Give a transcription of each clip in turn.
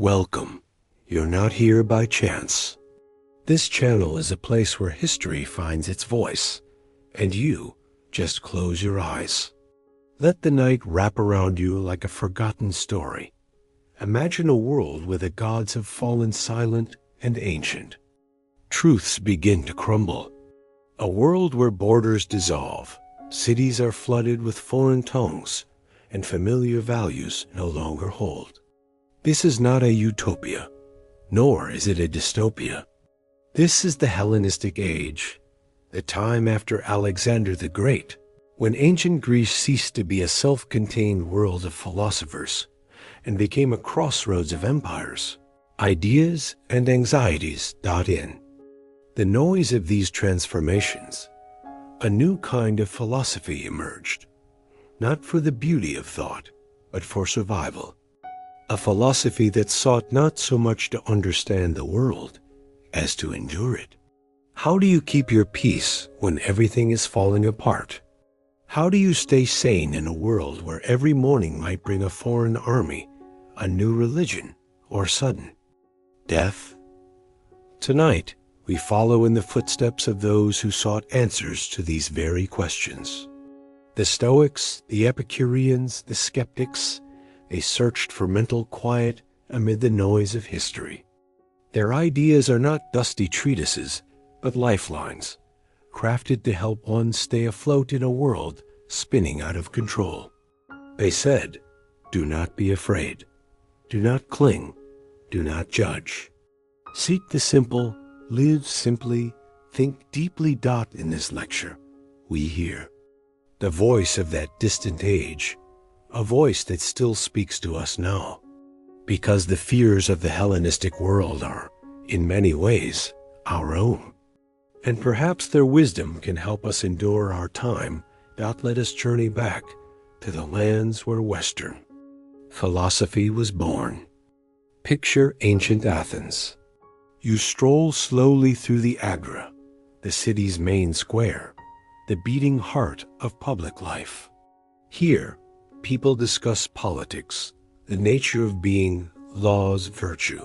Welcome. You're not here by chance. This channel is a place where history finds its voice, and you just close your eyes. Let the night wrap around you like a forgotten story. Imagine a world where the gods have fallen silent and ancient. Truths begin to crumble. A world where borders dissolve, cities are flooded with foreign tongues, and familiar values no longer hold. This is not a utopia, nor is it a dystopia. This is the Hellenistic age, the time after Alexander the Great, when ancient Greece ceased to be a self-contained world of philosophers and became a crossroads of empires. Ideas and anxieties dot in. The noise of these transformations, a new kind of philosophy emerged, not for the beauty of thought, but for survival. A philosophy that sought not so much to understand the world as to endure it. How do you keep your peace when everything is falling apart? How do you stay sane in a world where every morning might bring a foreign army, a new religion, or sudden death? Tonight, we follow in the footsteps of those who sought answers to these very questions. The Stoics, the Epicureans, the Skeptics, they searched for mental quiet amid the noise of history. Their ideas are not dusty treatises, but lifelines, crafted to help one stay afloat in a world spinning out of control. They said, do not be afraid. Do not cling. Do not judge. Seek the simple, live simply, think deeply. In this lecture, we hear the voice of that distant age, a voice that still speaks to us now, because the fears of the Hellenistic world are, in many ways, our own. And perhaps their wisdom can help us endure our time. Let us journey back to the lands where Western philosophy was born. Picture ancient Athens. You stroll slowly through the Agora, the city's main square, the beating heart of public life. Here, people discuss politics, the nature of being, laws, virtue.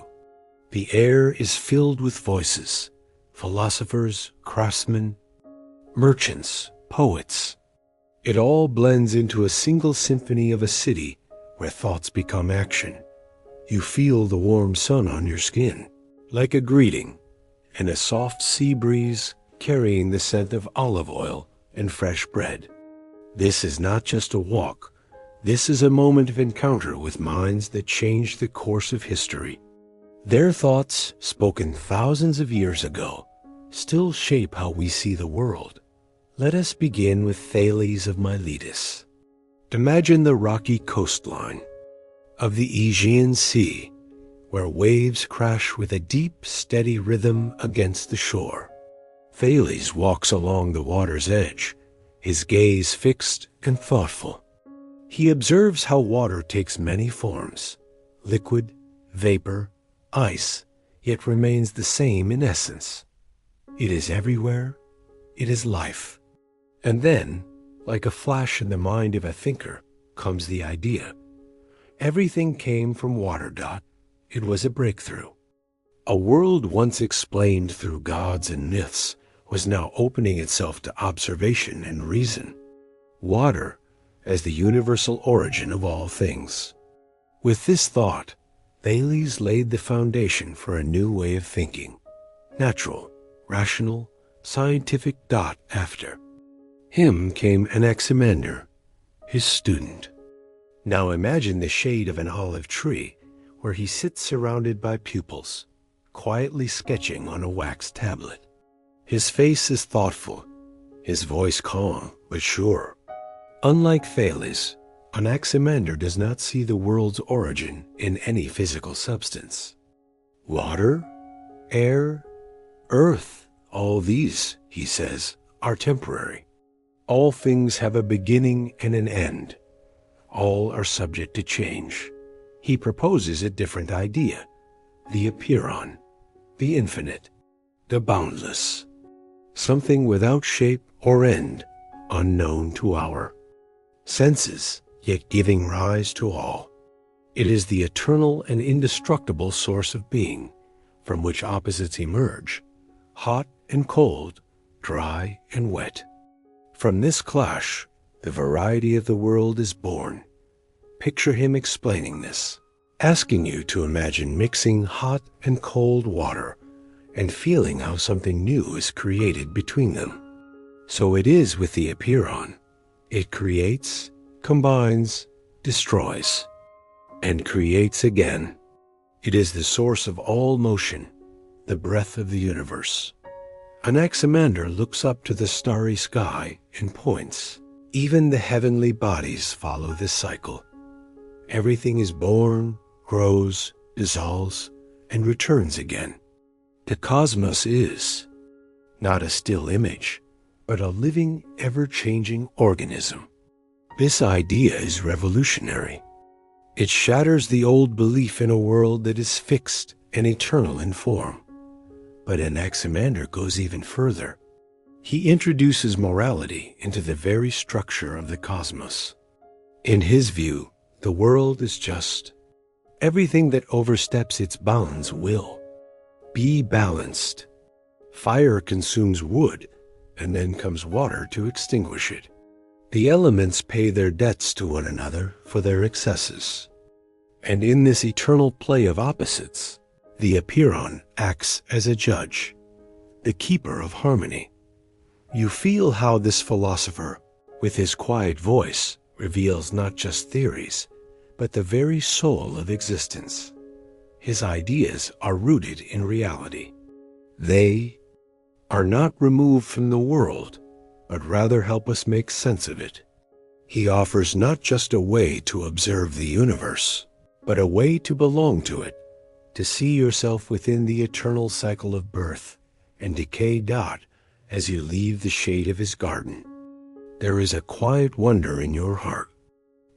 The air is filled with voices, philosophers, craftsmen, merchants, poets. It all blends into a single symphony of a city where thoughts become action. You feel the warm sun on your skin, like a greeting, and a soft sea breeze carrying the scent of olive oil and fresh bread. This is not just a walk. This is a moment of encounter with minds that changed the course of history. Their thoughts, spoken thousands of years ago, still shape how we see the world. Let us begin with Thales of Miletus. Imagine the rocky coastline of the Aegean Sea, where waves crash with a deep, steady rhythm against the shore. Thales walks along the water's edge, his gaze fixed and thoughtful. He observes how water takes many forms, liquid, vapor, ice, yet remains the same in essence. It is everywhere. It is life. And then, like a flash in the mind of a thinker, comes the idea. Everything came from water. It was a breakthrough. A world once explained through gods and myths was now opening itself to observation and reason. Water as the universal origin of all things. With this thought, Thales laid the foundation for a new way of thinking. Natural, rational, scientific. After him came Anaximenes, his student. Now imagine the shade of an olive tree where he sits surrounded by pupils, quietly sketching on a wax tablet. His face is thoughtful, his voice calm but sure. Unlike Thales, Anaximenes does not see the world's origin in any physical substance. Water, air, earth, all these, he says, are temporary. All things have a beginning and an end. All are subject to change. He proposes a different idea, the apeiron, the infinite, the boundless, something without shape or end, unknown to our senses, yet giving rise to all. It is the eternal and indestructible source of being, from which opposites emerge, hot and cold, dry and wet. From this clash, the variety of the world is born. Picture him explaining this, asking you to imagine mixing hot and cold water and feeling how something new is created between them. So it is with the Epeiron. It creates, combines, destroys, and creates again. It is the source of all motion, the breath of the universe. Anaximander looks up to the starry sky and points. Even the heavenly bodies follow this cycle. Everything is born, grows, dissolves, and returns again. The cosmos is not a still image, but a living, ever-changing organism. This idea is revolutionary. It shatters the old belief in a world that is fixed and eternal in form. But Anaximander goes even further. He introduces morality into the very structure of the cosmos. In his view, the world is just. Everything that oversteps its bounds will be balanced. Fire consumes wood, and then comes water to extinguish it. The elements pay their debts to one another for their excesses. And in this eternal play of opposites, the Epeiron acts as a judge, the keeper of harmony. You feel how this philosopher, with his quiet voice, reveals not just theories, but the very soul of existence. His ideas are rooted in reality. They are not removed from the world, but rather help us make sense of it. He offers not just a way to observe the universe, but a way to belong to it, to see yourself within the eternal cycle of birth and decay as you leave the shade of his garden. There is a quiet wonder in your heart,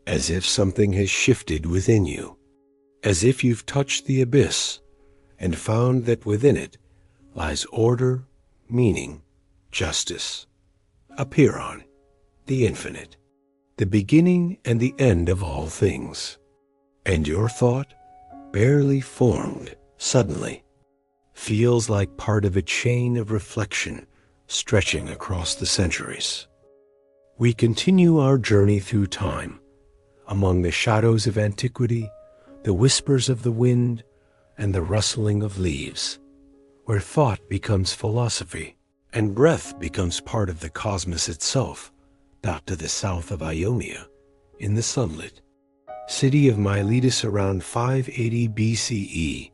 as if something has shifted within you, as if you've touched the abyss and found that within it lies order, meaning, justice. Epeiron, the infinite, the beginning and the end of all things. And your thought, barely formed, suddenly feels like part of a chain of reflection stretching across the centuries. We continue our journey through time, among the shadows of antiquity, the whispers of the wind, and the rustling of leaves, where thought becomes philosophy, and breath becomes part of the cosmos itself, out to the south of Ionia, in the sunlit city of Miletus around 580 BCE,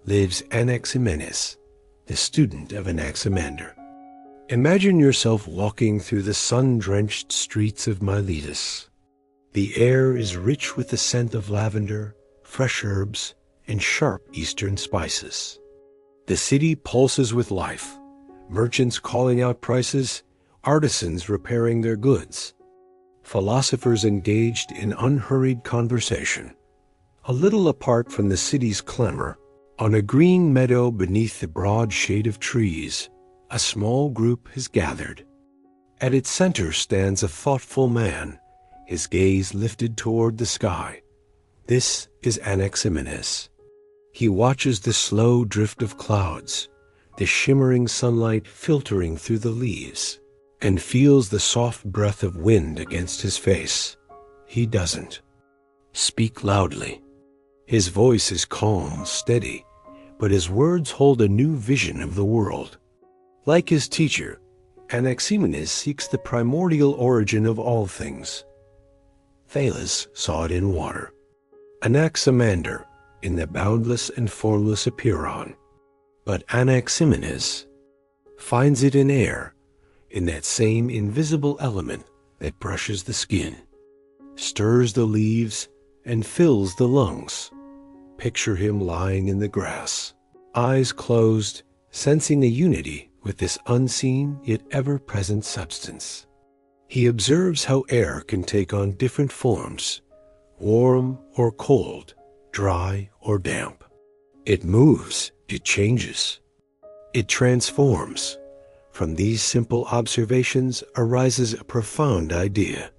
lives Anaximenes, the student of Anaximander. Imagine yourself walking through the sun-drenched streets of Miletus. The air is rich with the scent of lavender, fresh herbs, and sharp eastern spices. The city pulses with life, merchants calling out prices, artisans repairing their goods, philosophers engaged in unhurried conversation. A little apart from the city's clamor, on a green meadow beneath the broad shade of trees, a small group has gathered. At its center stands a thoughtful man, his gaze lifted toward the sky. This is Anaximenes. He watches the slow drift of clouds, the shimmering sunlight filtering through the leaves, and feels the soft breath of wind against his face. He doesn't speak loudly. His voice is calm, steady, but his words hold a new vision of the world. Like his teacher, Anaximenes seeks the primordial origin of all things. Thales saw it in water, Anaximander in the boundless and formless Epeiron, but Anaximenes finds it in air, in that same invisible element that brushes the skin, stirs the leaves, and fills the lungs. Picture him lying in the grass, eyes closed, sensing a unity with this unseen yet ever-present substance. He observes how air can take on different forms, warm or cold, dry or damp. It moves, it changes, it transforms. From these simple observations arises a profound idea.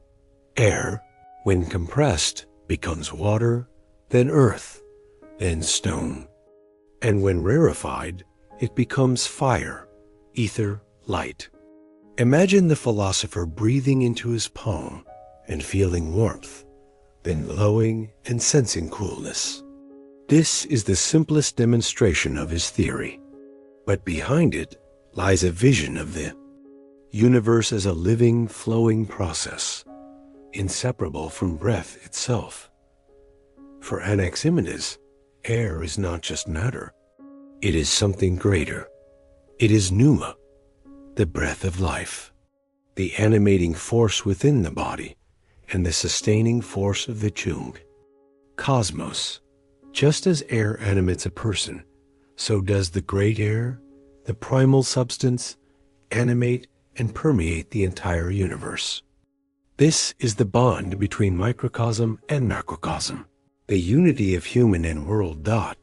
Air, when compressed, becomes water, then earth, then stone. And when rarefied, it becomes fire, ether, light. Imagine the philosopher breathing into his palm and feeling warmth, then glowing and sensing coolness. This is the simplest demonstration of his theory, but behind it lies a vision of the universe as a living, flowing process, inseparable from breath itself. For Anaximenes, air is not just matter. It is something greater. It is pneuma, the breath of life, the animating force within the body, and the sustaining force of the chung. Cosmos. Just as air animates a person, so does the great air, the primal substance, animate and permeate the entire universe. This is the bond between microcosm and macrocosm, the unity of human and world dot.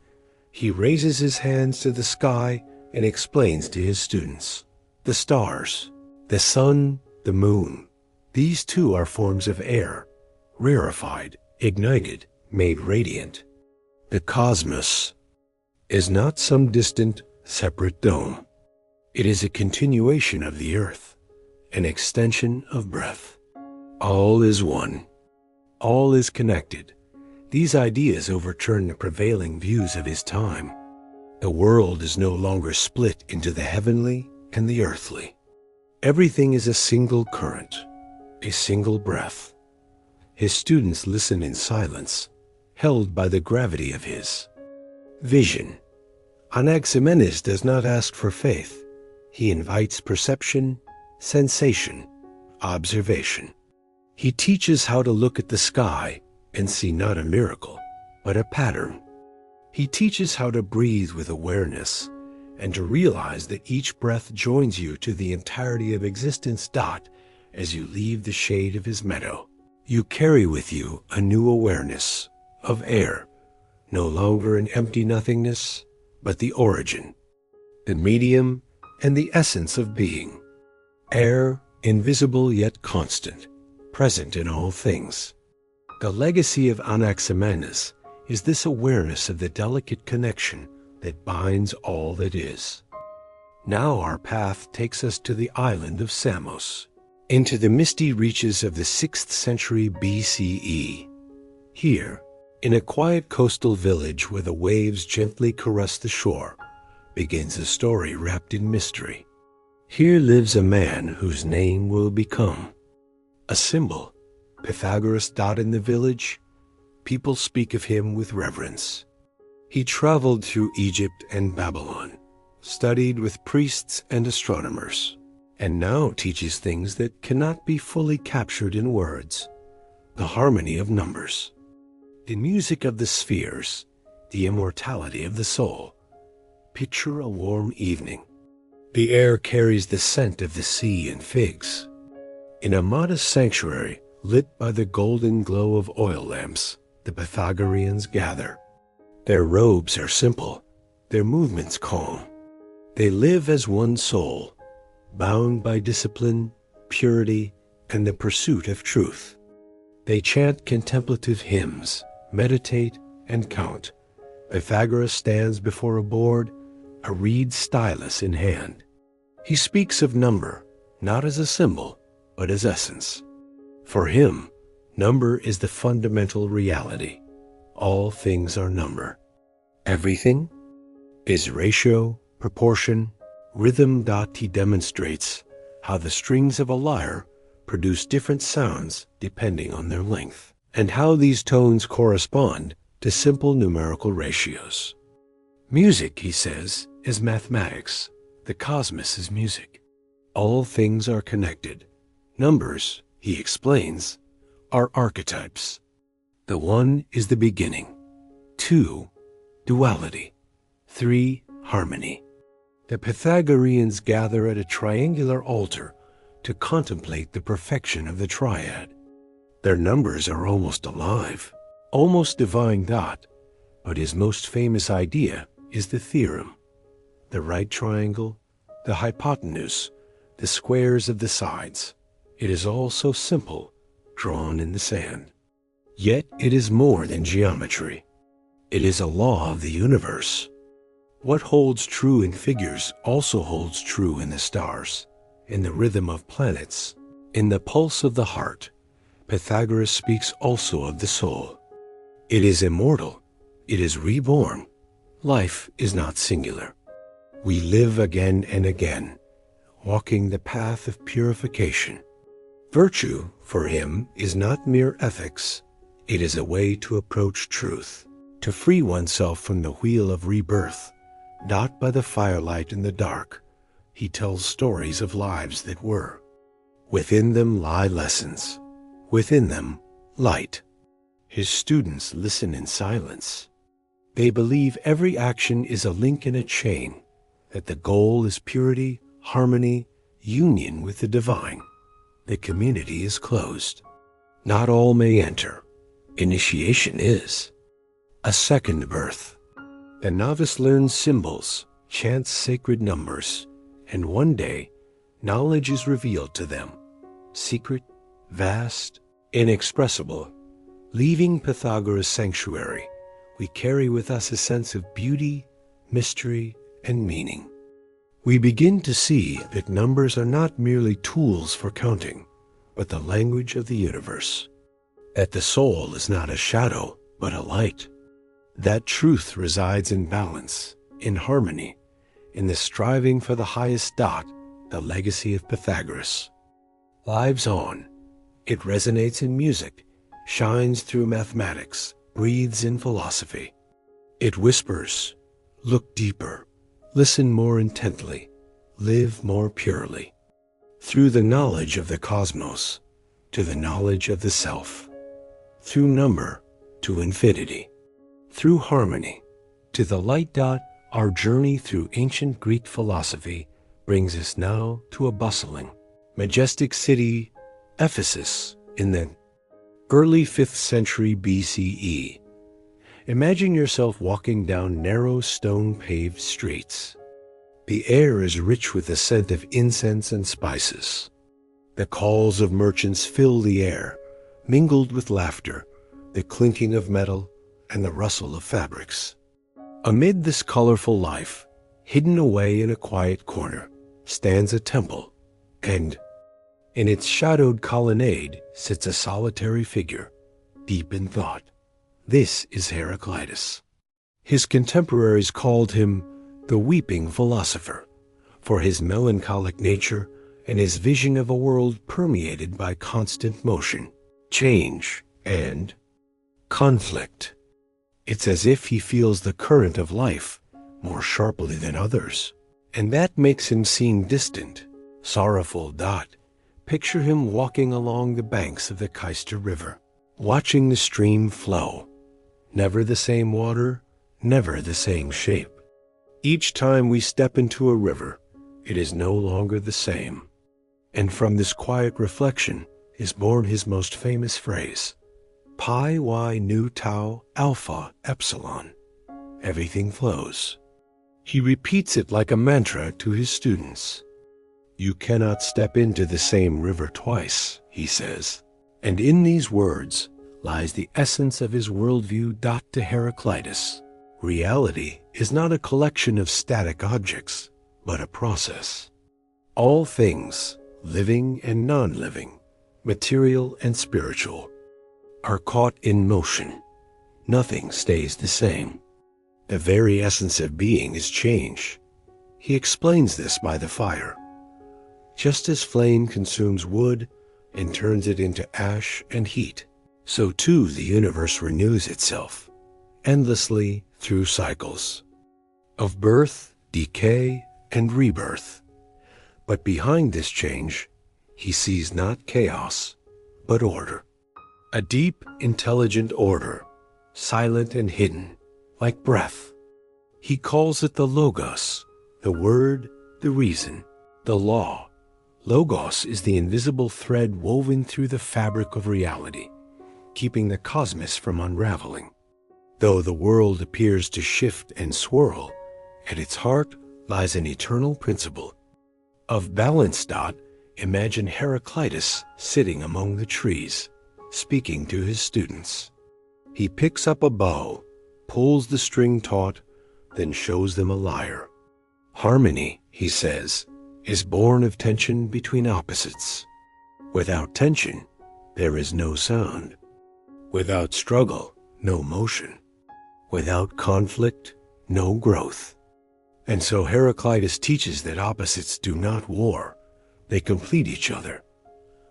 He raises his hands to the sky and explains to his students. The stars, the sun, the moon, these too are forms of air, rarefied, ignited, made radiant. The cosmos is not some distant, separate dome. It is a continuation of the earth, an extension of breath. All is one. All is connected. These ideas overturn the prevailing views of his time. The world is no longer split into the heavenly and the earthly. Everything is a single current, a single breath. His students listen in silence, held by the gravity of his vision. Anaximenes does not ask for faith. He invites perception, sensation, observation. He teaches how to look at the sky and see not a miracle, but a pattern. He teaches how to breathe with awareness and to realize that each breath joins you to the entirety of existence dot as you leave the shade of his meadow. You carry with you a new awareness of air, no longer an empty nothingness, but the origin, the medium, and the essence of being. Air, invisible yet constant, present in all things. The legacy of Anaximenes is this awareness of the delicate connection that binds all that is. Now our path takes us to the island of Samos, into the misty reaches of the 6th century BCE. Here, in a quiet coastal village where the waves gently caress the shore, begins a story wrapped in mystery. Here lives a man whose name will become a symbol. Pythagoras dot in the village. People speak of him with reverence. He traveled through Egypt and Babylon, studied with priests and astronomers, and now teaches things that cannot be fully captured in words. The harmony of numbers, the music of the spheres, the immortality of the soul. Picture a warm evening. The air carries the scent of the sea and figs. In a modest sanctuary lit by the golden glow of oil lamps, the Pythagoreans gather. Their robes are simple, their movements calm. They live as one soul, bound by discipline, purity, and the pursuit of truth. They chant contemplative hymns, meditate, and count. Pythagoras stands before a board, a reed stylus in hand. He speaks of number, not as a symbol, but as essence. For him, number is the fundamental reality. All things are number. Everything is ratio, proportion, rhythm. He demonstrates how the strings of a lyre produce different sounds depending on their length, and how these tones correspond to simple numerical ratios. Music, he says, is mathematics. The cosmos is music. All things are connected. Numbers, he explains, are archetypes. The 1 is the beginning. 2, duality. 3, harmony. The Pythagoreans gather at a triangular altar to contemplate the perfection of the triad. Their numbers are almost alive, almost divine dot, but his most famous idea is the theorem. The right triangle, the hypotenuse, the squares of the sides. It is all so simple, drawn in the sand. Yet it is more than geometry. It is a law of the universe. What holds true in figures also holds true in the stars, in the rhythm of planets, in the pulse of the heart. Pythagoras speaks also of the soul. It is immortal. It is reborn. Life is not singular. We live again and again, walking the path of purification. Virtue, for him, is not mere ethics. It is a way to approach truth, to free oneself from the wheel of rebirth. Not by the firelight in the dark, he tells stories of lives that were. Within them lie lessons. Within them, light. His students listen in silence. They believe every action is a link in a chain, that the goal is purity, harmony, union with the divine. The community is closed. Not all may enter. Initiation is a second birth. The novice learns symbols, chants sacred numbers, and one day, knowledge is revealed to them, secret, vast, inexpressible. Leaving Pythagoras' sanctuary, we carry with us a sense of beauty, mystery, and meaning. We begin to see that numbers are not merely tools for counting, but the language of the universe. That the soul is not a shadow, but a light. That truth resides in balance, in harmony, in the striving for the highest dot, the legacy of Pythagoras. Lives on. It resonates in music, shines through mathematics, breathes in philosophy. It whispers, look deeper, listen more intently, live more purely. Through the knowledge of the cosmos, to the knowledge of the self. Through number, to infinity. Through harmony, to the light dot. Our journey through ancient Greek philosophy brings us now to a bustling, majestic city, Ephesus, in the early 5th century BCE. Imagine yourself walking down narrow stone-paved streets. The air is rich with the scent of incense and spices. The calls of merchants fill the air, mingled with laughter, the clinking of metal, and the rustle of fabrics. Amid this colorful life, hidden away in a quiet corner, stands a temple, and in its shadowed colonnade sits a solitary figure, deep in thought. This is Heraclitus. His contemporaries called him the weeping philosopher, for his melancholic nature and his vision of a world permeated by constant motion, change, and conflict. It's as if he feels the current of life more sharply than others, and that makes him seem distant, sorrowful. Picture him walking along the banks of the Cayster River, watching the stream flow. Never the same water, never the same shape. Each time we step into a river, it is no longer the same. And from this quiet reflection is born his most famous phrase, Pi y nu tau alpha epsilon. Everything flows. He repeats it like a mantra to his students. You cannot step into the same river twice, he says. And in these words lies the essence of his worldview. To Heraclitus, reality is not a collection of static objects, but a process. All things, living and non-living, material and spiritual, are caught in motion. Nothing stays the same. The very essence of being is change. He explains this by the fire. Just as flame consumes wood and turns it into ash and heat, so too the universe renews itself, endlessly through cycles of birth, decay, and rebirth. But behind this change, he sees not chaos, but order. A deep, intelligent order, silent and hidden, like breath. He calls it the Logos, the word, the reason, the law. Logos is the invisible thread woven through the fabric of reality, keeping the cosmos from unraveling. Though the world appears to shift and swirl, at its heart lies an eternal principle. Of balance. Imagine Heraclitus sitting among the trees, speaking to his students. He picks up a bow, pulls the string taut, then shows them a lyre. Harmony, he says, is born of tension between opposites. Without tension, there is no sound. Without struggle, no motion. Without conflict, no growth. And so Heraclitus teaches that opposites do not war, they complete each other.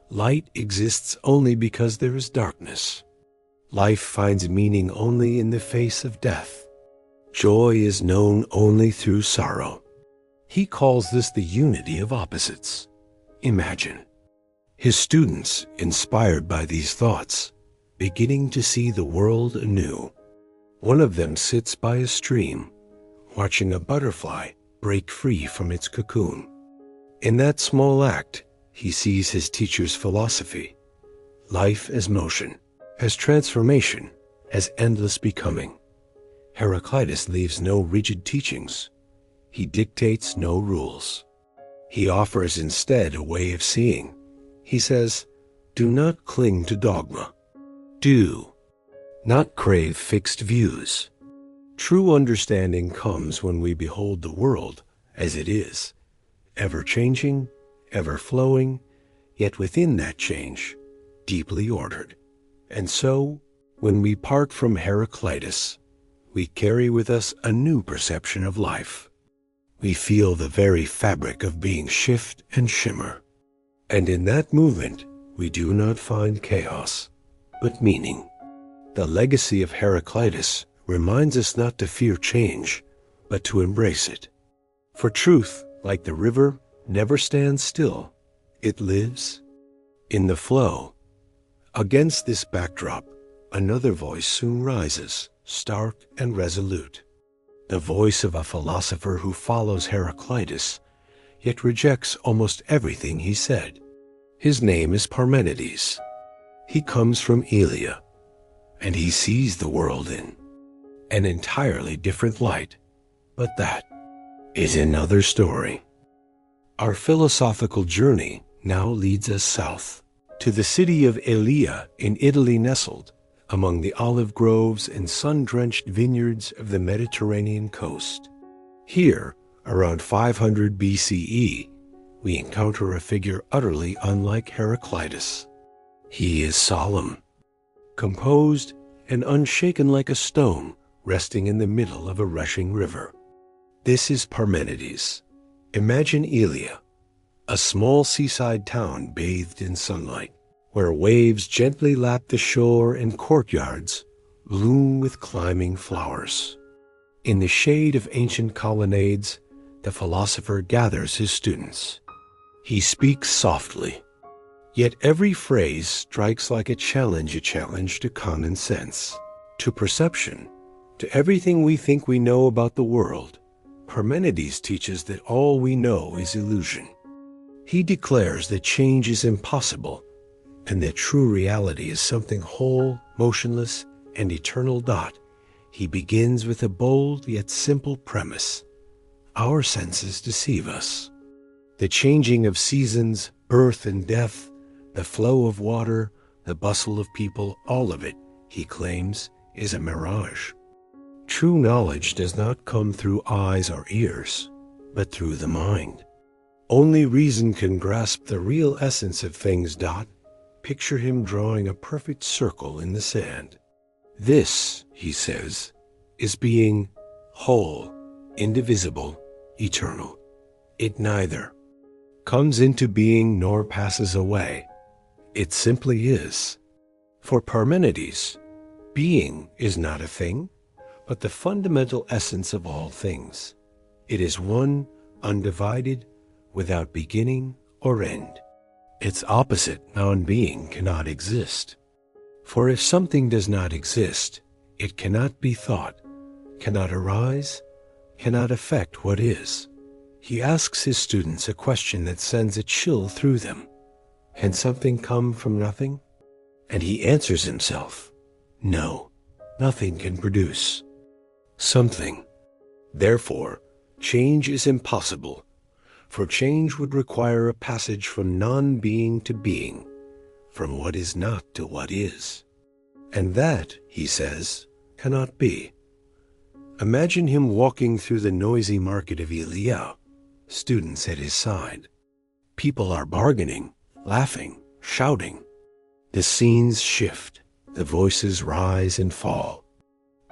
Light exists only because there is darkness. Life finds meaning only in the face of death. Joy is known only through sorrow. He calls this the unity of opposites. Imagine his students, inspired by these thoughts, beginning to see the world anew. One of them sits by a stream, watching a butterfly break free from its cocoon. In that small act, he sees his teacher's philosophy, life as motion, as transformation, as endless becoming. Heraclitus leaves no rigid teachings. He dictates no rules. He offers instead a way of seeing. He says, do not cling to dogma. Do not crave fixed views. True understanding comes when we behold the world as it is, ever-changing, ever-flowing, yet within that change, deeply ordered. And so, when we part from Heraclitus, we carry with us a new perception of life. We feel the very fabric of being shift and shimmer. And in that movement, we do not find chaos, but meaning. The legacy of Heraclitus reminds us not to fear change, but to embrace it. For truth, like the river, never stands still. It lives in the flow. Against this backdrop, another voice soon rises, stark and resolute. The voice of a philosopher who follows Heraclitus, yet rejects almost everything he said. His name is Parmenides. He comes from Elia, and he sees the world in an entirely different light. But that is another story. Our philosophical journey now leads us south, to the city of Elea in Italy, nestled among the olive groves and sun-drenched vineyards of the Mediterranean coast. Here, around 500 BCE, we encounter a figure utterly unlike Heraclitus. He is solemn, composed, and unshaken like a stone resting in the middle of a rushing river. This is Parmenides. Imagine Elea, a small seaside town bathed in sunlight, where waves gently lap the shore and courtyards bloom with climbing flowers. In the shade of ancient colonnades, the philosopher gathers his students. He speaks softly, yet every phrase strikes like a challenge to common sense, to perception, to everything we think we know about the world. Parmenides teaches that all we know is illusion. He declares that change is impossible, and that true reality is something whole, motionless, and eternal. He begins with a bold yet simple premise. Our senses deceive us. The changing of seasons, birth and death, the flow of water, the bustle of people, all of it, he claims, is a mirage. True knowledge does not come through eyes or ears, but through the mind. Only reason can grasp the real essence of things. Picture him drawing a perfect circle in the sand. This, he says, is being whole, indivisible, eternal. It neither comes into being nor passes away. It simply is. For Parmenides, being is not a thing, but the fundamental essence of all things. It is one, undivided, without beginning or end. Its opposite, non-being, cannot exist. For if something does not exist, it cannot be thought, cannot arise, cannot affect what is. He asks his students a question that sends a chill through them. Can something come from nothing? And he answers himself, no, nothing can produce something. Therefore, change is impossible, for change would require a passage from non-being to being, from what is not to what is. And that, he says, cannot be. Imagine him walking through the noisy market of Elea, students at his side. People are bargaining, laughing, shouting. The scenes shift, the voices rise and fall.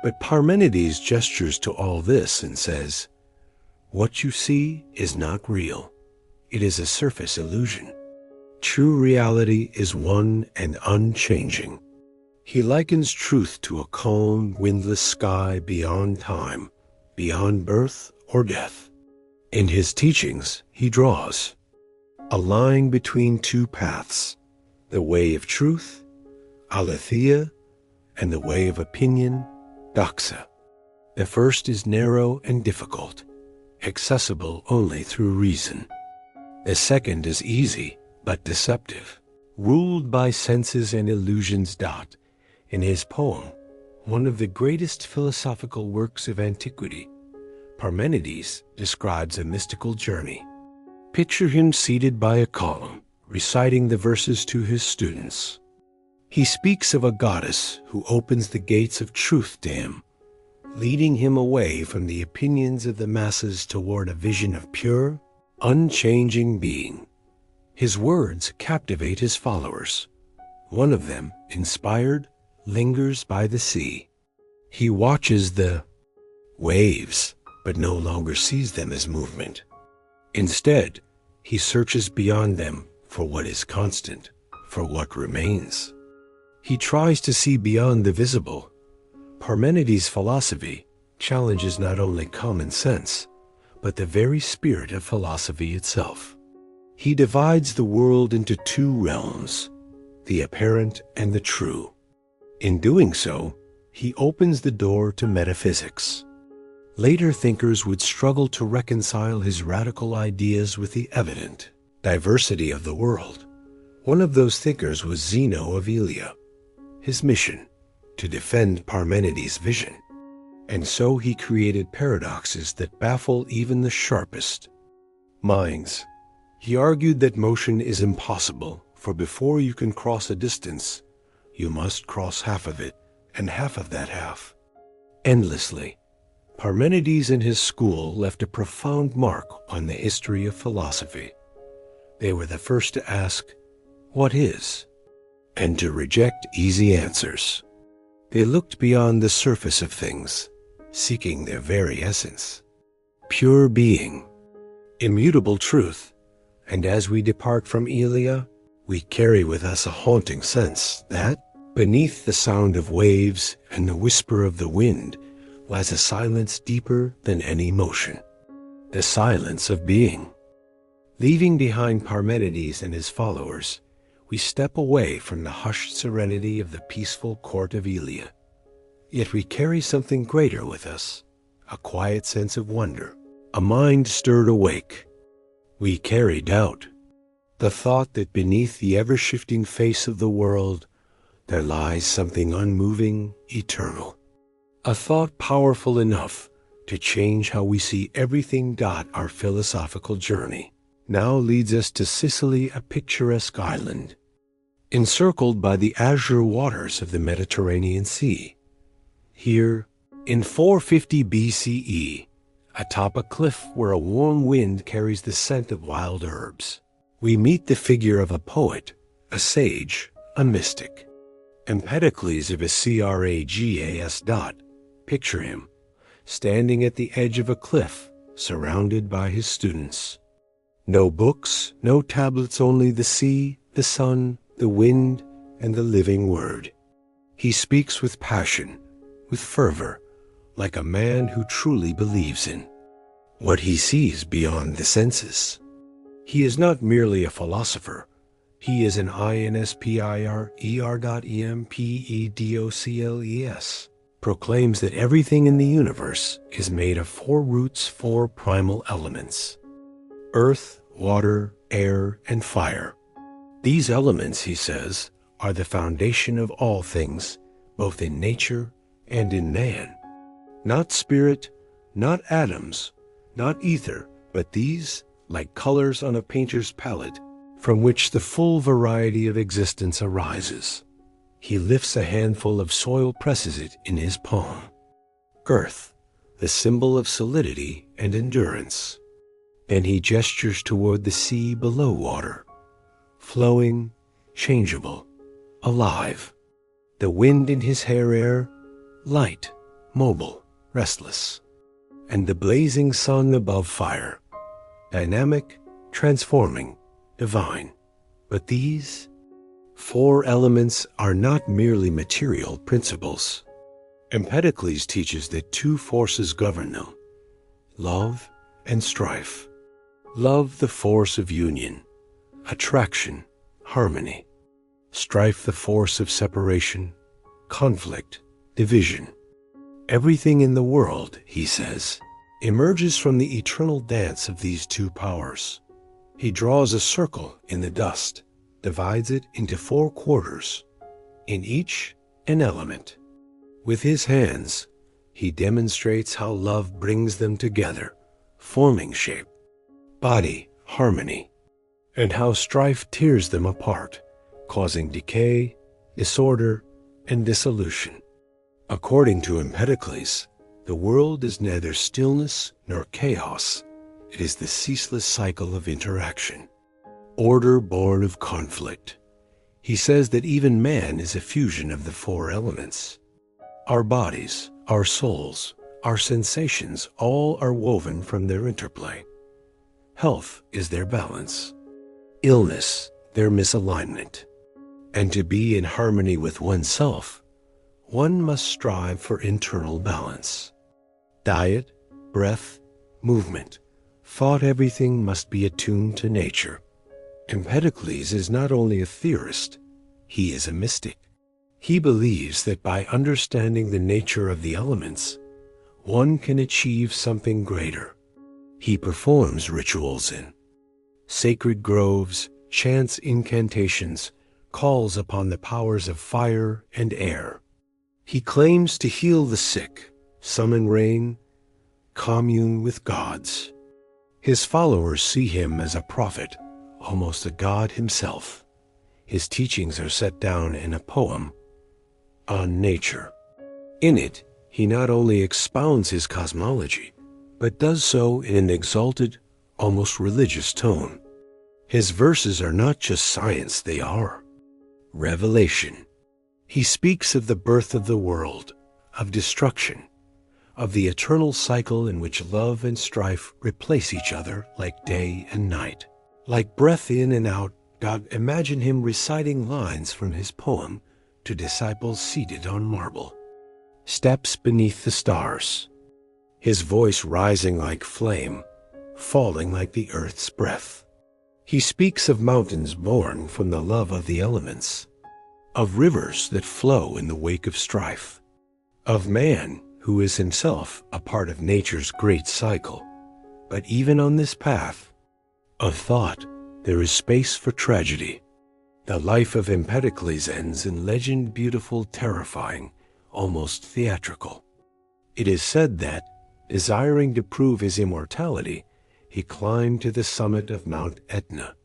But Parmenides gestures to all this and says, "What you see is not real. It is a surface illusion. True reality is one and unchanging." He likens truth to a calm, windless sky beyond time, beyond birth or death. In his teachings, he draws a line between two paths, the way of truth, aletheia, and the way of opinion, doxa. The first is narrow and difficult, accessible only through reason. The second is easy but deceptive, ruled by senses and illusions. In his poem, one of the greatest philosophical works of antiquity, Parmenides describes a mystical journey. Picture him seated by a column, reciting the verses to his students. He speaks of a goddess who opens the gates of truth to him, leading him away from the opinions of the masses toward a vision of pure, unchanging being. His words captivate his followers. One of them, inspired, lingers by the sea. He watches the waves, but no longer sees them as movement. Instead, he searches beyond them for what is constant, for what remains. He tries to see beyond the visible. Parmenides' philosophy challenges not only common sense, but the very spirit of philosophy itself. He divides the world into two realms, the apparent and the true. In doing so, he opens the door to metaphysics. Later thinkers would struggle to reconcile his radical ideas with the evident diversity of the world. One of those thinkers was Zeno of Elea. His mission, to defend Parmenides' vision. And so he created paradoxes that baffle even the sharpest minds. He argued that motion is impossible, for before you can cross a distance, you must cross half of it, and half of that half. Endlessly, Parmenides and his school left a profound mark on the history of philosophy. They were the first to ask, "What is?" and to reject easy answers. They looked beyond the surface of things, seeking their very essence, pure being, immutable truth. And as we depart from Elea, we carry with us a haunting sense that, beneath the sound of waves and the whisper of the wind, lies a silence deeper than any motion, the silence of being. Leaving behind Parmenides and his followers, we step away from the hushed serenity of the peaceful court of Elea. Yet we carry something greater with us, a quiet sense of wonder, a mind stirred awake. We carry doubt, the thought that beneath the ever-shifting face of the world there lies something unmoving, eternal. A thought powerful enough to change how we see everything. Our philosophical journey now leads us to Sicily, a picturesque island, encircled by the azure waters of the Mediterranean Sea. Here, in 450 BCE, atop a cliff where a warm wind carries the scent of wild herbs, we meet the figure of a poet, a sage, a mystic. Empedocles of Akragas. Picture him, standing at the edge of a cliff, surrounded by his students. No books, no tablets, only the sea, the sun, the wind, and the living word. He speaks with passion, with fervor, like a man who truly believes in what he sees beyond the senses. He is not merely a philosopher. He is an Empedocles, proclaims that everything in the universe is made of four roots, four primal elements: earth, water, air, and fire. These elements, he says, are the foundation of all things, both in nature and in man. Not spirit, not atoms, not ether, but these, like colors on a painter's palette, from which the full variety of existence arises. He lifts a handful of soil, presses it in his palm. Earth, the symbol of solidity and endurance. And he gestures toward the sea below water, flowing, changeable, alive. The wind in his hair air, light, mobile, restless. And the blazing sun above fire, dynamic, transforming, divine. But these four elements are not merely material principles. Empedocles teaches that two forces govern them: love and strife. Love, the force of union, attraction, harmony. Strife, the force of separation, conflict, division. Everything in the world, he says, emerges from the eternal dance of these two powers. He draws a circle in the dust, divides it into 4 quarters, in each an element. With his hands, he demonstrates how love brings them together, forming shape, body, harmony, and how strife tears them apart, causing decay, disorder, and dissolution. According to Empedocles, the world is neither stillness nor chaos. It is the ceaseless cycle of interaction, order born of conflict. He says that even man is a fusion of the 4 elements. Our bodies, our souls, our sensations, all are woven from their interplay. Health is their balance, illness their misalignment. And to be in harmony with oneself, one must strive for internal balance. Diet, breath, movement, thought, everything must be attuned to nature. Empedocles is not only a theorist, he is a mystic. He believes that by understanding the nature of the elements, one can achieve something greater. He performs rituals in sacred groves, chants incantations, calls upon the powers of fire and air. He claims to heal the sick, summon rain, commune with gods. His followers see him as a prophet, almost a god himself. His teachings are set down in a poem on nature. In it, he not only expounds his cosmology, but does so in an exalted, almost religious tone. His verses are not just science, they are revelation. He speaks of the birth of the world, of destruction, of the eternal cycle in which love and strife replace each other like day and night. Like breath in and out, God, imagine him reciting lines from his poem to disciples seated on marble. Steps beneath the stars, his voice rising like flame, falling like the earth's breath. He speaks of mountains born from the love of the elements, of rivers that flow in the wake of strife, of man who is himself a part of nature's great cycle. But even on this path of thought, there is space for tragedy. The life of Empedocles ends in legend, beautiful, terrifying, almost theatrical. It is said that, desiring to prove his immortality, he climbed to the summit of Mount Etna.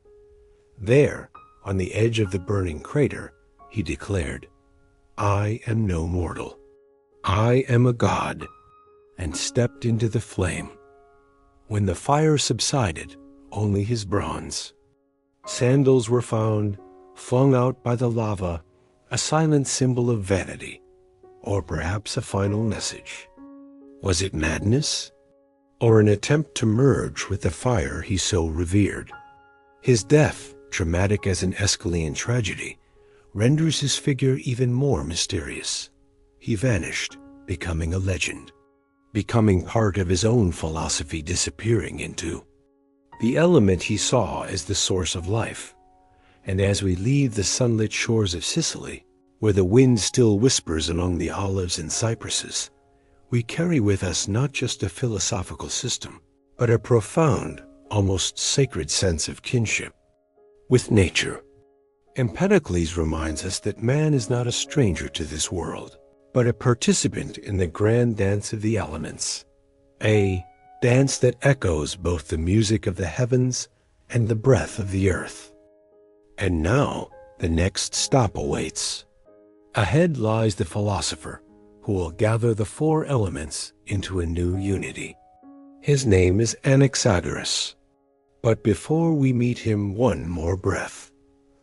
There, on the edge of the burning crater, he declared, "I am no mortal. I am a god," and stepped into the flame. When the fire subsided, only his bronze sandals were found, flung out by the lava, a silent symbol of vanity, or perhaps a final message. Was it madness, or an attempt to merge with the fire he so revered? His death, dramatic as an Aeschylean tragedy, renders his figure even more mysterious. He vanished, becoming a legend, becoming part of his own philosophy, disappearing into the element he saw as the source of life. And as we leave the sunlit shores of Sicily, where the wind still whispers among the olives and cypresses, we carry with us not just a philosophical system, but a profound, almost sacred sense of kinship with nature. Empedocles reminds us that man is not a stranger to this world, but a participant in the grand dance of the elements, a dance that echoes both the music of the heavens and the breath of the earth. And now, the next stop awaits. Ahead lies the philosopher, who will gather the four elements into a new unity. His name is Anaxagoras. But before we meet him one more breath,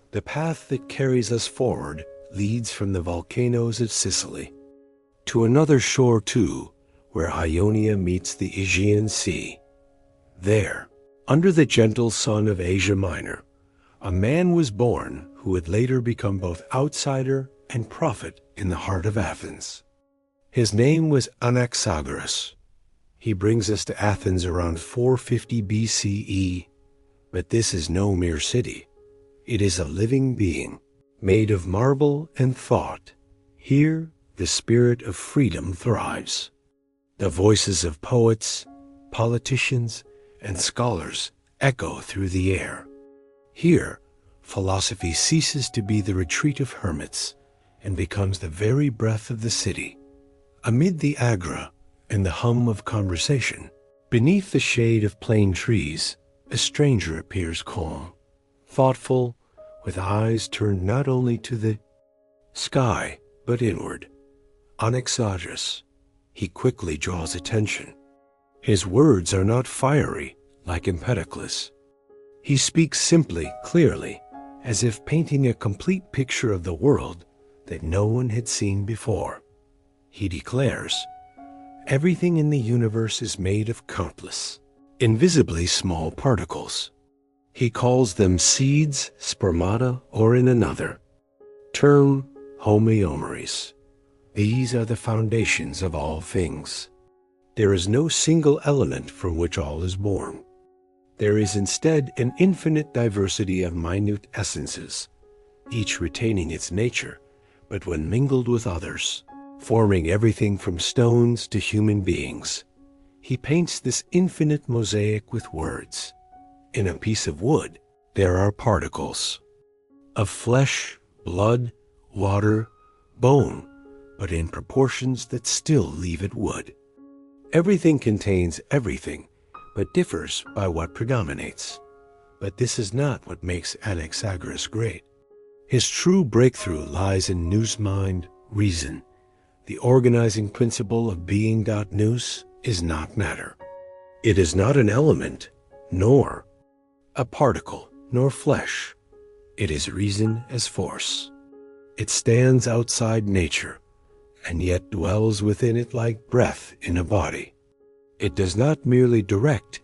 the path that carries us forward leads from the volcanoes of Sicily to another shore too, where Ionia meets the Aegean Sea. There, under the gentle sun of Asia Minor, a man was born who would later become both outsider and prophet in the heart of Athens. His name was Anaxagoras. He brings us to Athens around 450 BCE, but this is no mere city. It is a living being, made of marble and thought. Here, the spirit of freedom thrives. The voices of poets, politicians, and scholars echo through the air. Here, philosophy ceases to be the retreat of hermits and becomes the very breath of the city. Amid the agora and the hum of conversation, beneath the shade of plane trees, a stranger appears calm, thoughtful, with eyes turned not only to the sky, but inward. Anaxagoras. He quickly draws attention. His words are not fiery, like Empedocles. He speaks simply, clearly, as if painting a complete picture of the world that no one had seen before. He declares, everything in the universe is made of countless, invisibly small particles. He calls them seeds, spermata, or in another term, homeomeres. These are the foundations of all things. There is no single element from which all is born. There is instead an infinite diversity of minute essences, each retaining its nature, but when mingled with others, forming everything from stones to human beings. He paints this infinite mosaic with words. In a piece of wood, there are particles of flesh, blood, water, bone, but in proportions that still leave it wood. Everything contains everything, but differs by what predominates. But this is not what makes Anaxagoras great. His true breakthrough lies in Nous mind, reason. The organizing principle of being. Nous is not matter. It is not an element, nor a particle, nor flesh. It is reason as force. It stands outside nature, and yet dwells within it like breath in a body. It does not merely direct,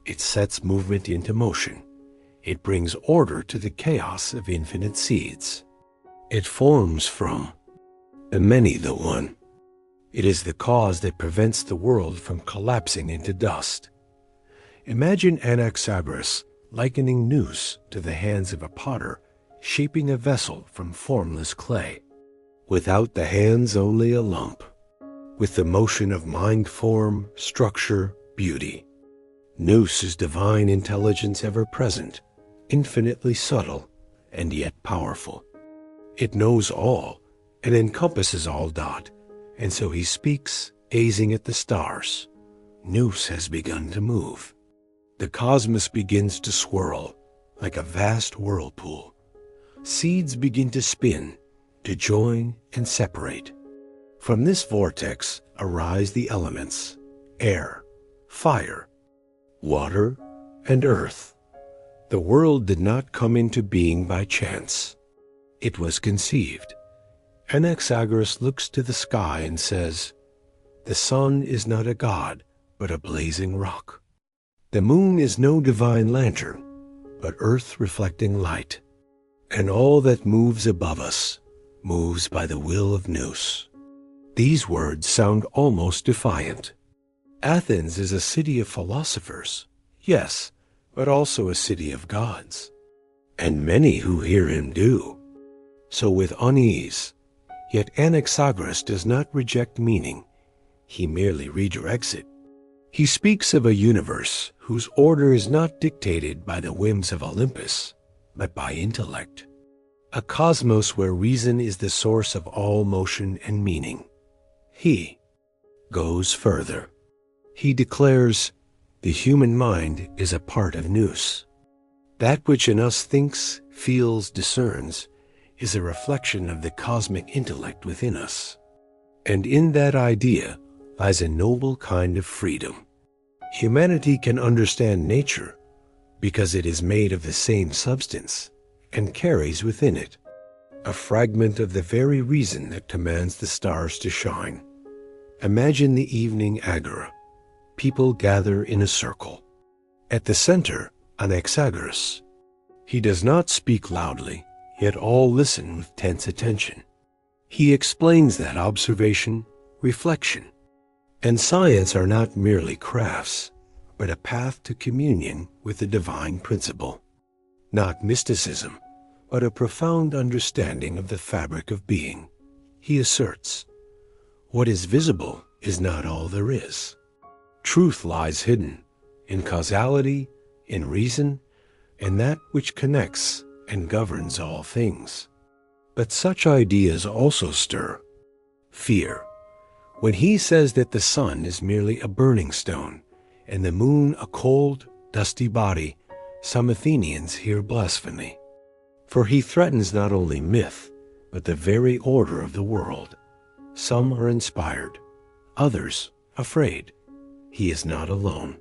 it sets movement into motion. It brings order to the chaos of infinite seeds. It forms from the many the one. It is the cause that prevents the world from collapsing into dust. Imagine Anaxagoras likening Nous to the hands of a potter shaping a vessel from formless clay. Without the hands only a lump, with the motion of mind form, structure, beauty. Nous is divine intelligence ever present, infinitely subtle, and yet powerful. It knows all, and encompasses all. And so he speaks, gazing at the stars. Nous has begun to move. The cosmos begins to swirl, like a vast whirlpool. Seeds begin to spin, to join and separate. From this vortex arise the elements, air, fire, water, and earth. The world did not come into being by chance. It was conceived. Anaxagoras looks to the sky and says, the sun is not a god, but a blazing rock. The moon is no divine lantern, but earth reflecting light. And all that moves above us moves by the will of Nous. These words sound almost defiant. Athens is a city of philosophers, yes, but also a city of gods. And many who hear him do. So with unease, yet Anaxagoras does not reject meaning. He merely redirects it. He speaks of a universe whose order is not dictated by the whims of Olympus, but by intellect. A cosmos where reason is the source of all motion and meaning. He goes further. He declares, the human mind is a part of Nous. That which in us thinks, feels, discerns, is a reflection of the cosmic intellect within us. And in that idea lies a noble kind of freedom. Humanity can understand nature because it is made of the same substance and carries within it a fragment of the very reason that commands the stars to shine. Imagine the evening agora. People gather in a circle. At the center, Anaxagoras. He does not speak loudly, yet all listen with tense attention. He explains that observation, reflection, and science are not merely crafts, but a path to communion with the divine principle. Not mysticism, but a profound understanding of the fabric of being. He asserts, what is visible is not all there is. Truth lies hidden in causality, in reason, and that which connects and governs all things. But such ideas also stir fear. When he says that the sun is merely a burning stone and the moon a cold, dusty body, some Athenians hear blasphemy. For he threatens not only myth, but the very order of the world. Some are inspired, others afraid. He is not alone.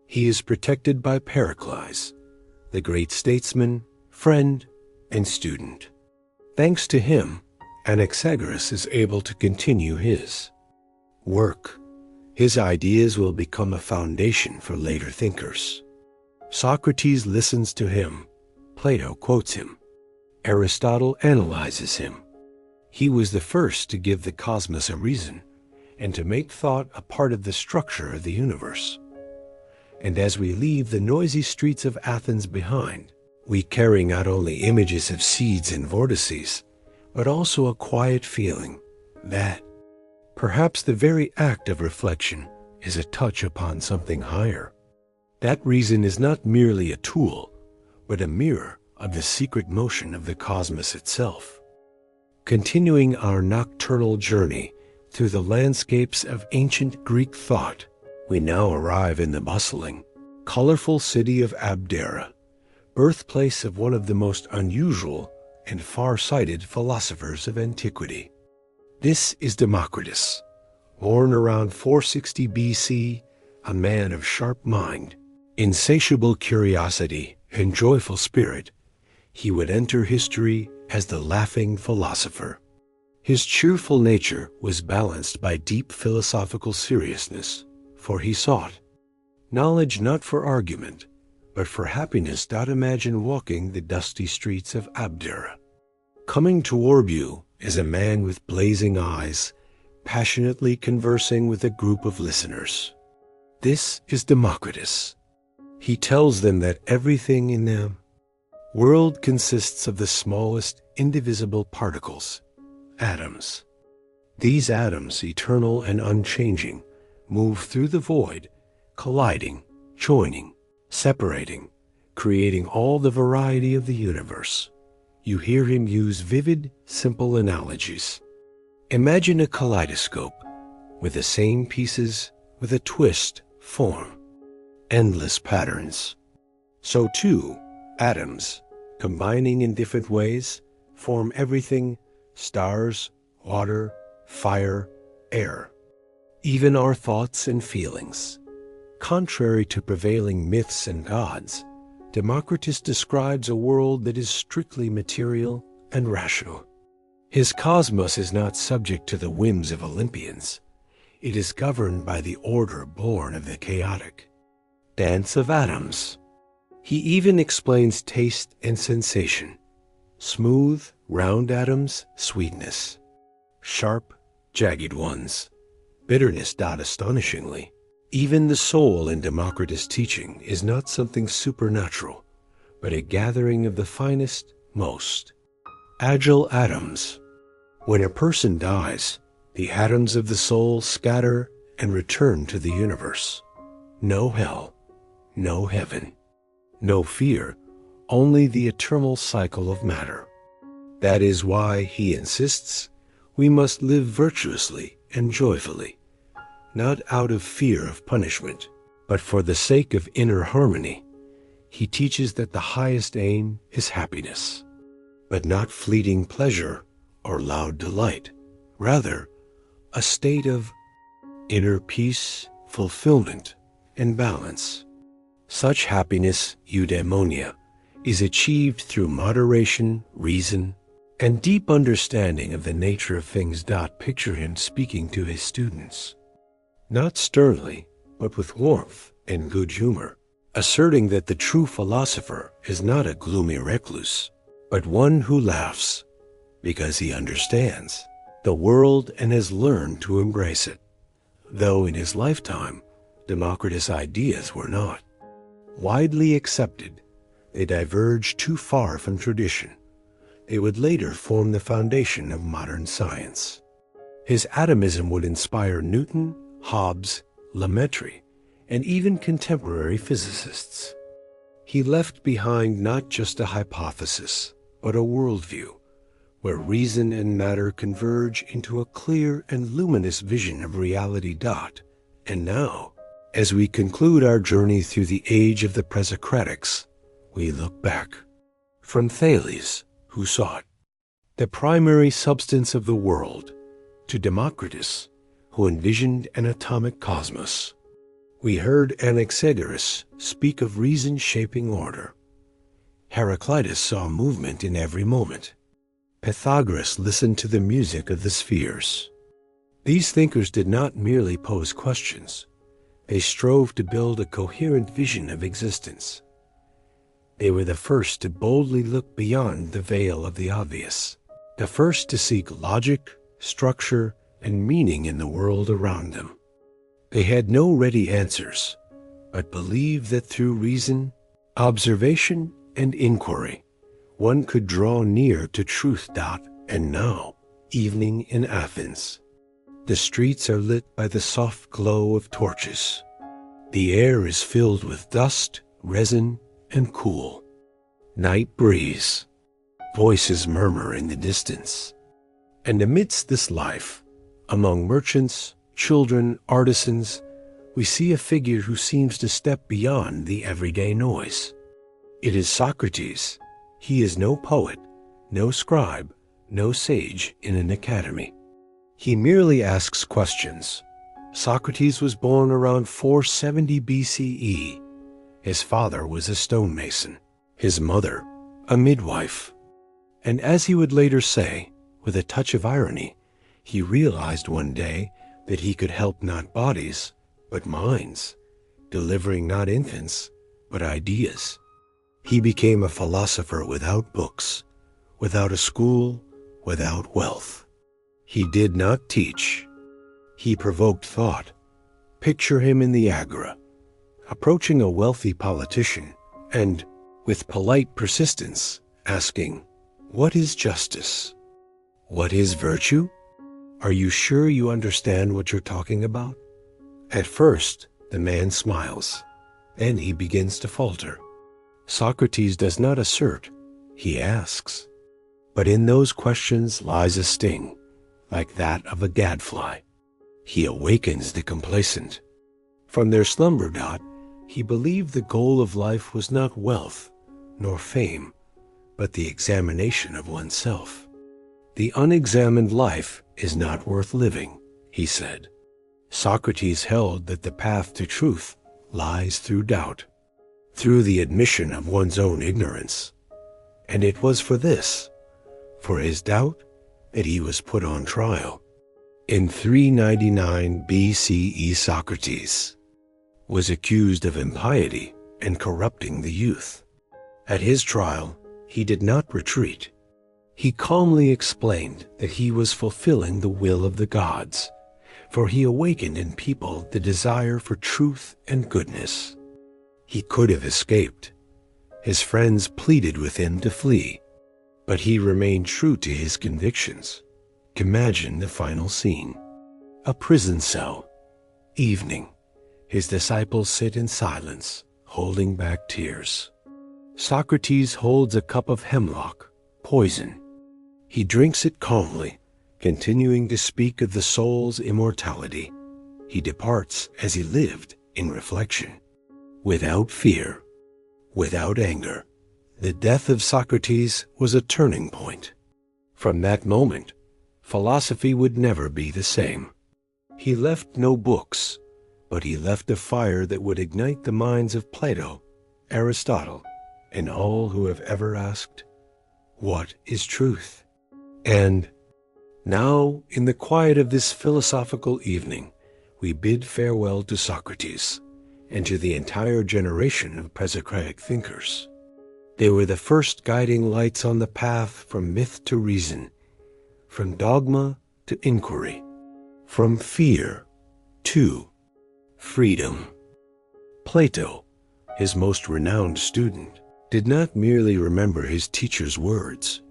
He is protected by Heraclitus, the great statesman, friend, and student. Thanks to him, Anaxagoras is able to continue his work. His ideas will become a foundation for later thinkers. Socrates listens to him. Plato quotes him. Aristotle analyzes him. He was the first to give the cosmos a reason and to make thought a part of the structure of the universe. And as we leave the noisy streets of Athens behind, we carry not only images of seeds and vortices, but also a quiet feeling that perhaps the very act of reflection is a touch upon something higher. That reason is not merely a tool, but a mirror of the secret motion of the cosmos itself. Continuing our nocturnal journey through the landscapes of ancient Greek thought, we now arrive in the bustling, colorful city of Abdera, birthplace of one of the most unusual and far-sighted philosophers of antiquity. This is Democritus, born around 460 BC, a man of sharp mind, insatiable curiosity, and joyful spirit. He would enter history as the laughing philosopher. His cheerful nature was balanced by deep philosophical seriousness, for he sought knowledge not for argument, but for happiness. Imagine walking the dusty streets of Abdera. Coming toward you is a man with blazing eyes, passionately conversing with a group of listeners. This is Democritus. He tells them that everything in the world consists of the smallest indivisible particles, atoms. These atoms, eternal and unchanging, move through the void, colliding, joining, separating, creating all the variety of the universe. You hear him use vivid, simple analogies. Imagine a kaleidoscope with the same pieces with a twist form endless patterns. So too, atoms, combining in different ways, form everything: stars, water, fire, air, even our thoughts and feelings. Contrary to prevailing myths and gods, Democritus describes a world that is strictly material and rational. His cosmos is not subject to the whims of Olympians. It is governed by the order born of the chaotic dance of atoms. He even explains taste and sensation. Smooth, round atoms, sweetness. Sharp, jagged ones, bitterness. Astonishingly, even the soul in Democritus' teaching is not something supernatural, but a gathering of the finest, most agile atoms. When a person dies, the atoms of the soul scatter and return to the universe. No hell, no heaven, no fear, only the eternal cycle of matter. That is why he insists we must live virtuously and joyfully, not out of fear of punishment, but for the sake of inner harmony. He teaches that the highest aim is happiness, but not fleeting pleasure or loud delight, rather a state of inner peace, fulfillment, and balance. Such happiness, eudaimonia, is achieved through moderation, reason, and deep understanding of the nature of things. Picture him speaking to his students, not sternly, but with warmth and good humor, asserting that the true philosopher is not a gloomy recluse, but one who laughs because he understands the world and has learned to embrace it. Though in his lifetime, Democritus' ideas were not widely accepted, they diverged too far from tradition. They would later form the foundation of modern science. His atomism would inspire Newton, Hobbes, Lemaitre, and even contemporary physicists. He left behind not just a hypothesis, but a worldview, where reason and matter converge into a clear and luminous vision of reality. And now, as we conclude our journey through the age of the Presocratics, we look back. From Thales, who sought the primary substance of the world, to Democritus, who envisioned an atomic cosmos. We heard Anaxagoras speak of reason shaping order. Heraclitus saw movement in every moment. Pythagoras listened to the music of the spheres. These thinkers did not merely pose questions. They strove to build a coherent vision of existence. They were the first to boldly look beyond the veil of the obvious, the first to seek logic, structure, and meaning in the world around them. They had no ready answers, but believed that through reason, observation, and inquiry, one could draw near to truth. And now, evening in Athens. The streets are lit by the soft glow of torches. The air is filled with dust, resin, and cool. Night breeze. Voices murmur in the distance. And amidst this life, among merchants, children, artisans, we see a figure who seems to step beyond the everyday noise. It is Socrates. He is no poet, no scribe, no sage in an academy. He merely asks questions. Socrates was born around 470 BCE. His father was a stonemason, his mother a midwife. And as he would later say, with a touch of irony, he realized one day that he could help not bodies, but minds, delivering not infants, but ideas. He became a philosopher without books, without a school, without wealth. He did not teach. He provoked thought. Picture him in the agora, approaching a wealthy politician and, with polite persistence, asking, "What is justice? What is virtue? Are you sure you understand what you're talking about?" At first, the man smiles. Then he begins to falter. Socrates does not assert, he asks. But in those questions lies a sting, like that of a gadfly. He awakens the complacent. From their slumber, he believed the goal of life was not wealth, nor fame, but the examination of oneself. The unexamined life is not worth living, he said. Socrates held that the path to truth lies through doubt, through the admission of one's own ignorance. And it was for this, for his doubt, that he was put on trial. In 399 BCE, Socrates was accused of impiety and corrupting the youth. At his trial, he did not retreat. He calmly explained that he was fulfilling the will of the gods, for he awakened in people the desire for truth and goodness. He could have escaped. His friends pleaded with him to flee, but he remained true to his convictions. Imagine the final scene. A prison cell. Evening. His disciples sit in silence, holding back tears. Socrates holds a cup of hemlock, poison. He drinks it calmly, continuing to speak of the soul's immortality. He departs as he lived in reflection, without fear, without anger. The death of Socrates was a turning point. From that moment, philosophy would never be the same. He left no books, but he left a fire that would ignite the minds of Plato, Aristotle, and all who have ever asked, "What is truth?" And now, in the quiet of this philosophical evening, we bid farewell to Socrates and to the entire generation of Presocratic thinkers. They were the first guiding lights on the path from myth to reason, from dogma to inquiry, from fear to freedom. Plato, his most renowned student, did not merely remember his teacher's words.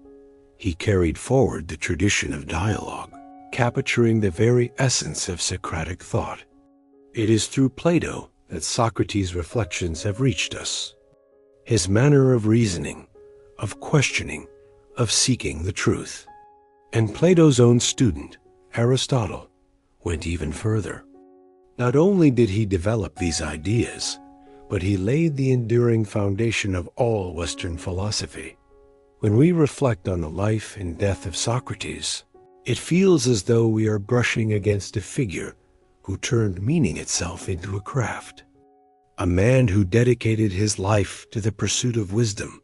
He carried forward the tradition of dialogue, capturing the very essence of Socratic thought. It is through Plato that Socrates' reflections have reached us. His manner of reasoning, of questioning, of seeking the truth. And Plato's own student, Aristotle, went even further. Not only did he develop these ideas, but he laid the enduring foundation of all Western philosophy. When we reflect on the life and death of Socrates, it feels as though we are brushing against a figure who turned meaning itself into a craft. A man who dedicated his life to the pursuit of wisdom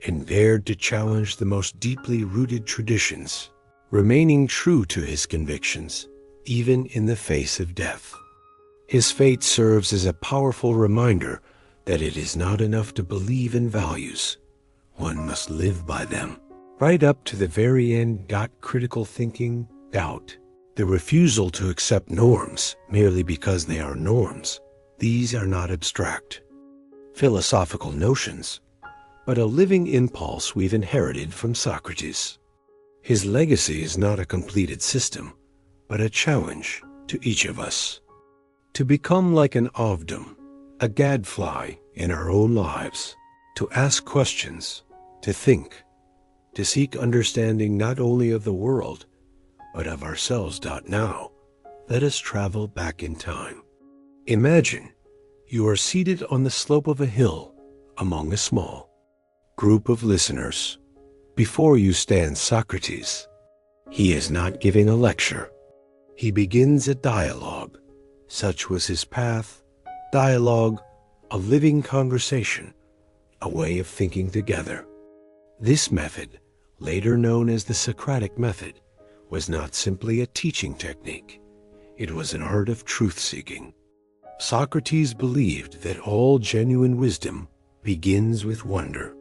and dared to challenge the most deeply rooted traditions, remaining true to his convictions, even in the face of death. His fate serves as a powerful reminder that it is not enough to believe in values. One must live by them. Right up to the very end got critical thinking, doubt, the refusal to accept norms merely because they are norms. These are not abstract, philosophical notions, but a living impulse we've inherited from Socrates. His legacy is not a completed system, but a challenge to each of us to become like an ovdom, a gadfly in our own lives, to ask questions, to think, to seek understanding not only of the world, but of ourselves. Now, let us travel back in time. Imagine you are seated on the slope of a hill among a small group of listeners. Before you stands Socrates. He is not giving a lecture. He begins a dialogue. Such was his path. Dialogue, a living conversation, a way of thinking together. This method, later known as the Socratic method, was not simply a teaching technique. It was an art of truth-seeking. Socrates believed that all genuine wisdom begins with wonder.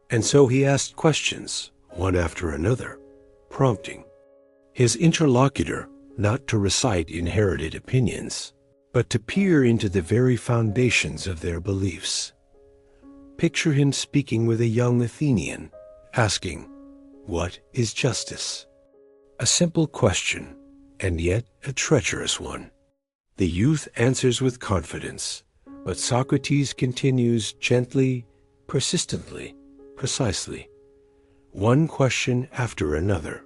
And so he asked questions, one after another, prompting his interlocutor not to recite inherited opinions, but to peer into the very foundations of their beliefs. Picture him speaking with a young Athenian, asking, "What is justice?" A simple question, and yet a treacherous one. The youth answers with confidence, but Socrates continues gently, persistently, precisely, one question after another.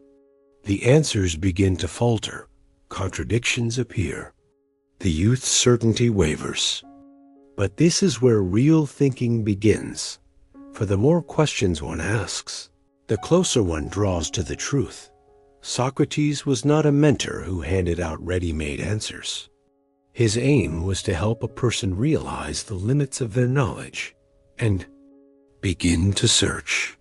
The answers begin to falter, contradictions appear. The youth's certainty wavers. But this is where real thinking begins, for the more questions one asks, the closer one draws to the truth. Socrates was not a mentor who handed out ready-made answers. His aim was to help a person realize the limits of their knowledge and begin to search.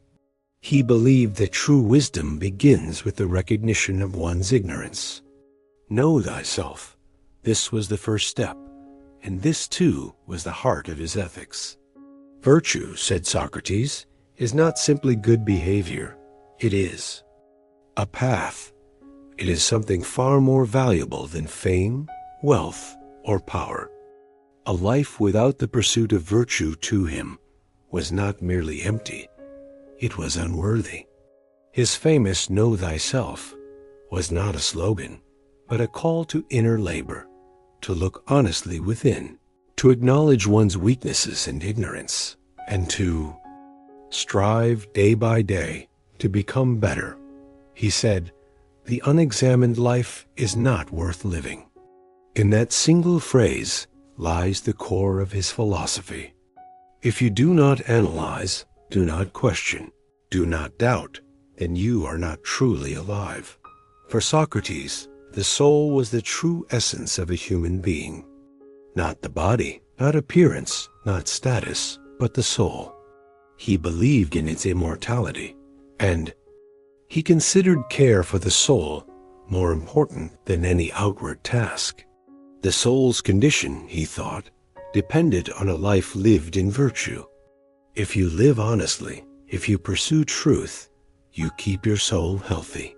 He believed that true wisdom begins with the recognition of one's ignorance. Know thyself. This was the first step, and this too was the heart of his ethics. Virtue, said Socrates, is not simply good behavior. It is a path. It is something far more valuable than fame, wealth, or power. A life without the pursuit of virtue to him was not merely empty, it was unworthy. His famous "Know thyself" was not a slogan, but a call to inner labor, to look honestly within, to acknowledge one's weaknesses and ignorance, and to strive day by day to become better. He said, "The unexamined life is not worth living." In that single phrase lies the core of his philosophy. If you do not analyze, do not question, do not doubt, then you are not truly alive. For Socrates, The soul was the true essence of a human being. Not the body, not appearance, not status, but the soul. He believed in its immortality, and he considered care for the soul more important than any outward task. The soul's condition, he thought, depended on a life lived in virtue. If you live honestly, if you pursue truth, you keep your soul healthy.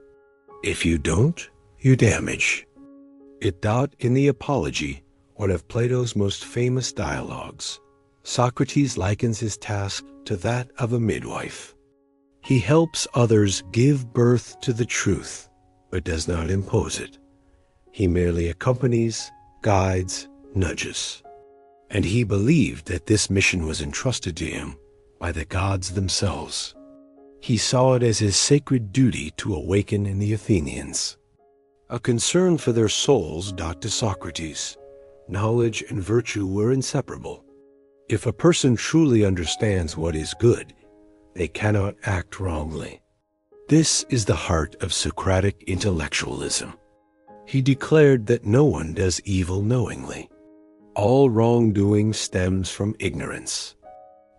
If you don't, you damage. It taught in the Apology, one of Plato's most famous dialogues. Socrates likens his task to that of a midwife. He helps others give birth to the truth, but does not impose it. He merely accompanies, guides, nudges. And he believed that this mission was entrusted to him by the gods themselves. He saw it as his sacred duty to awaken in the Athenians. A concern for their souls taught to Socrates. Knowledge and virtue were inseparable. If a person truly understands what is good, they cannot act wrongly. This is the heart of Socratic intellectualism. He declared that no one does evil knowingly. All wrongdoing stems from ignorance.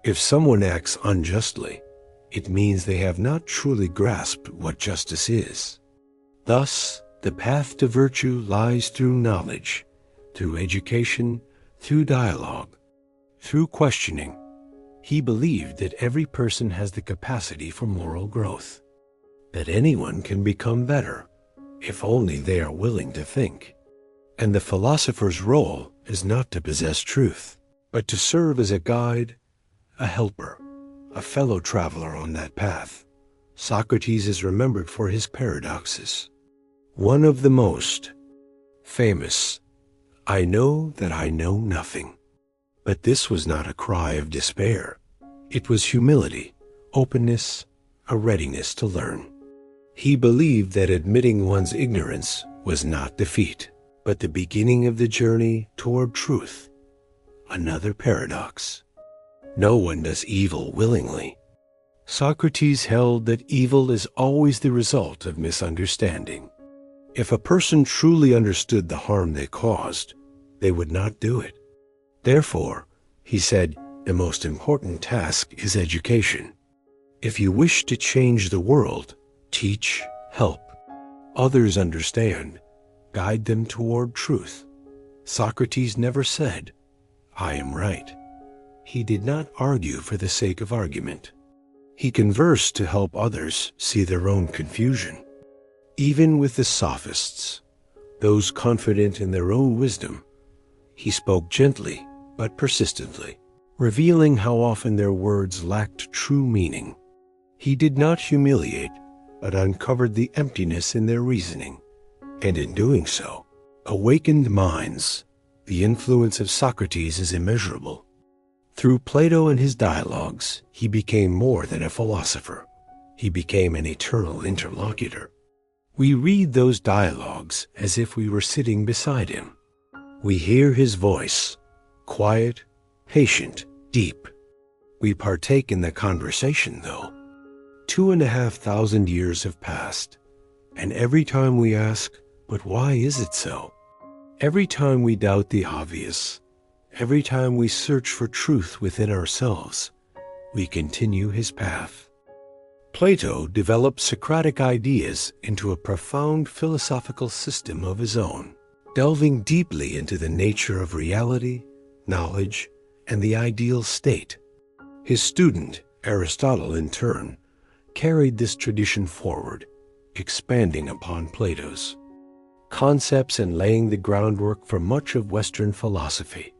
If someone acts unjustly, it means they have not truly grasped what justice is. Thus, the path to virtue lies through knowledge, through education, through dialogue, through questioning. He believed that every person has the capacity for moral growth, that anyone can become better, if only they are willing to think. And the philosopher's role is not to possess truth, but to serve as a guide, a helper, a fellow traveler on that path. Socrates is remembered for his paradoxes. One of the most famous, "I know that I know nothing." But this was not a cry of despair. It was humility, openness, a readiness to learn. He believed that admitting one's ignorance was not defeat, but the beginning of the journey toward truth. Another paradox. No one does evil willingly. Socrates held that evil is always the result of misunderstanding. If a person truly understood the harm they caused, they would not do it. Therefore, he said, the most important task is education. If you wish to change the world, teach, help. Others understand, guide them toward truth. Socrates never said, "I am right." He did not argue for the sake of argument. He conversed to help others see their own confusion. Even with the sophists, those confident in their own wisdom, he spoke gently but persistently, revealing how often their words lacked true meaning. He did not humiliate, but uncovered the emptiness in their reasoning, and in doing so, awakened minds. The influence of Socrates is immeasurable. Through Plato and his dialogues, he became more than a philosopher. He became an eternal interlocutor. We read those dialogues as if we were sitting beside him. We hear his voice, quiet, patient, deep. We partake in the conversation, though. 2,500 years have passed, and every time we ask, but why is it so? Every time we doubt the obvious, every time we search for truth within ourselves, we continue his path. Plato developed Socratic ideas into a profound philosophical system of his own, delving deeply into the nature of reality, knowledge, and the ideal state. His student, Aristotle, in turn, carried this tradition forward, expanding upon Plato's concepts and laying the groundwork for much of Western philosophy.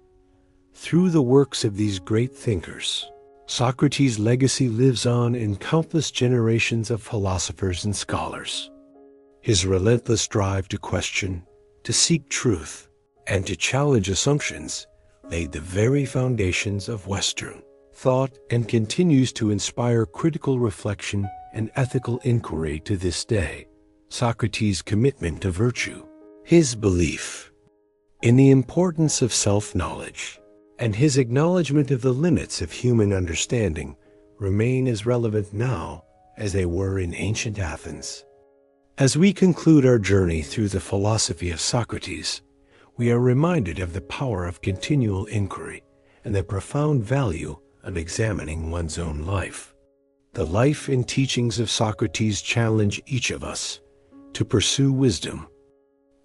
Through the works of these great thinkers, Socrates' legacy lives on in countless generations of philosophers and scholars. His relentless drive to question, to seek truth, and to challenge assumptions laid the very foundations of Western thought and continues to inspire critical reflection and ethical inquiry to this day. Socrates' commitment to virtue, his belief in the importance of self-knowledge, and his acknowledgement of the limits of human understanding remain as relevant now as they were in ancient Athens. As we conclude our journey through the philosophy of Socrates, we are reminded of the power of continual inquiry and the profound value of examining one's own life. The life and teachings of Socrates challenge each of us to pursue wisdom,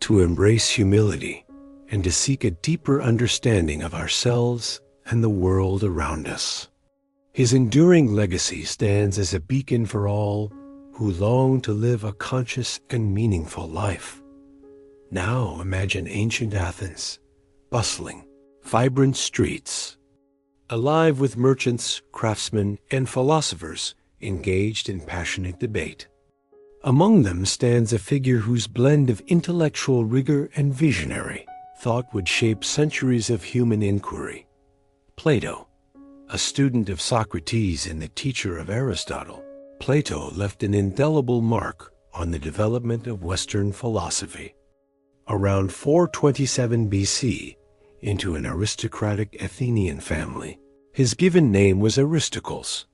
to embrace humility, and to seek a deeper understanding of ourselves and the world around us. His enduring legacy stands as a beacon for all who long to live a conscious and meaningful life. Now imagine ancient Athens, bustling, vibrant streets, alive with merchants, craftsmen, and philosophers engaged in passionate debate. Among them stands a figure whose blend of intellectual rigor and visionary thought would shape centuries of human inquiry. Plato, a student of Socrates and the teacher of Aristotle, Plato left an indelible mark on the development of Western philosophy. Around 427 BC, into an aristocratic Athenian family, his given name was Aristocles,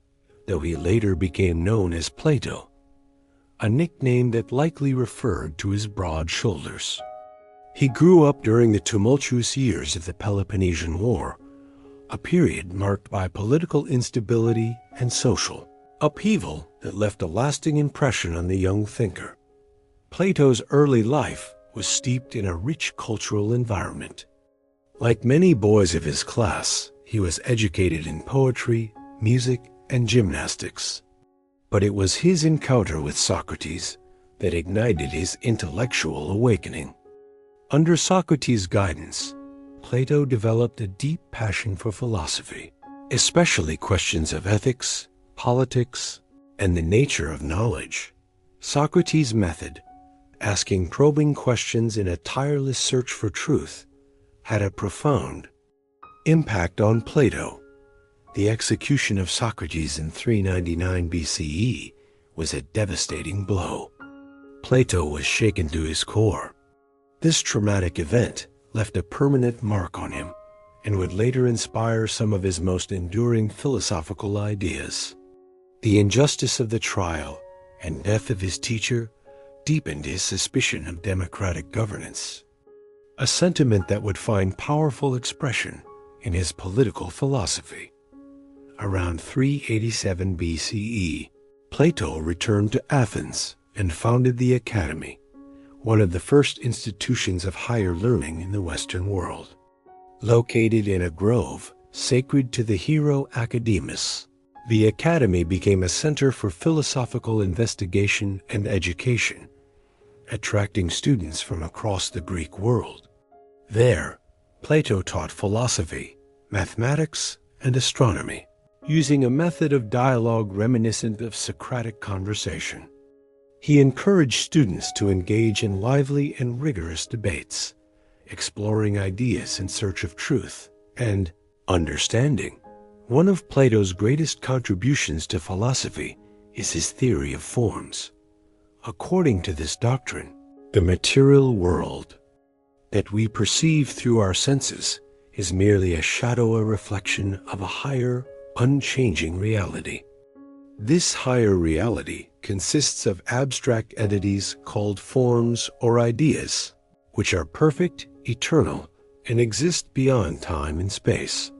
though he later became known as Plato, a nickname that likely referred to his broad shoulders. He grew up during the tumultuous years of the Peloponnesian War, a period marked by political instability and social upheaval that left a lasting impression on the young thinker. Plato's early life was steeped in a rich cultural environment. Like many boys of his class, he was educated in poetry, music, and gymnastics. But it was his encounter with Socrates that ignited his intellectual awakening. Under Socrates' guidance, Plato developed a deep passion for philosophy, especially questions of ethics, politics, and the nature of knowledge. Socrates' method, asking probing questions in a tireless search for truth, had a profound impact on Plato. The execution of Socrates in 399 BCE was a devastating blow. Plato was shaken to his core. This traumatic event left a permanent mark on him and would later inspire some of his most enduring philosophical ideas. The injustice of the trial and death of his teacher deepened his suspicion of democratic governance, a sentiment that would find powerful expression in his political philosophy. Around 387 BCE, Plato returned to Athens and founded the Academy, one of the first institutions of higher learning in the Western world. Located in a grove sacred to the hero Academus, the Academy became a center for philosophical investigation and education, attracting students from across the Greek world. There, Plato taught philosophy, mathematics, and astronomy, using a method of dialogue reminiscent of Socratic conversation. He encouraged students to engage in lively and rigorous debates, exploring ideas in search of truth and understanding. One of Plato's greatest contributions to philosophy is his theory of forms. According to this doctrine, the material world that we perceive through our senses is merely a shadow or reflection of a higher, unchanging reality. This higher reality consists of abstract entities called forms or ideas, which are perfect, eternal, and exist beyond time and space.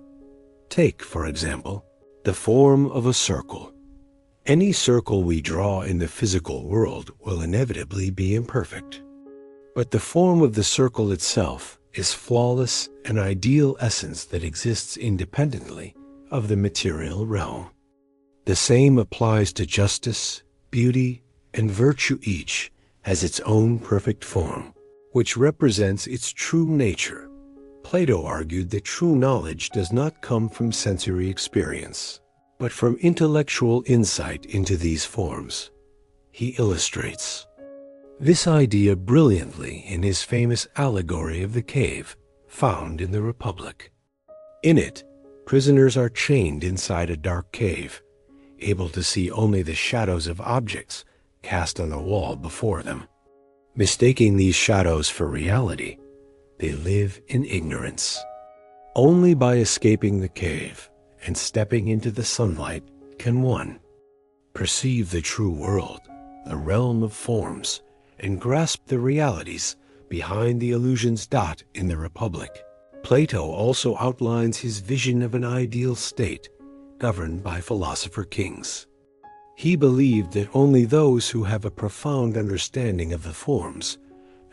Take, for example, the form of a circle. Any circle we draw in the physical world will inevitably be imperfect. But the form of the circle itself is flawless, an ideal essence that exists independently of the material realm. The same applies to justice, beauty, and virtue. Each has its own perfect form, which represents its true nature. Plato argued that true knowledge does not come from sensory experience, but from intellectual insight into these forms. He illustrates this idea brilliantly in his famous allegory of the cave, found in the Republic. In it, prisoners are chained inside a dark cave, able to see only the shadows of objects cast on the wall before them. Mistaking these shadows for reality, they live in ignorance. Only by escaping the cave and stepping into the sunlight can one perceive the true world, the realm of forms, and grasp the realities behind the illusions. In the Republic, Plato also outlines his vision of an ideal state governed by philosopher kings. He believed that only those who have a profound understanding of the forms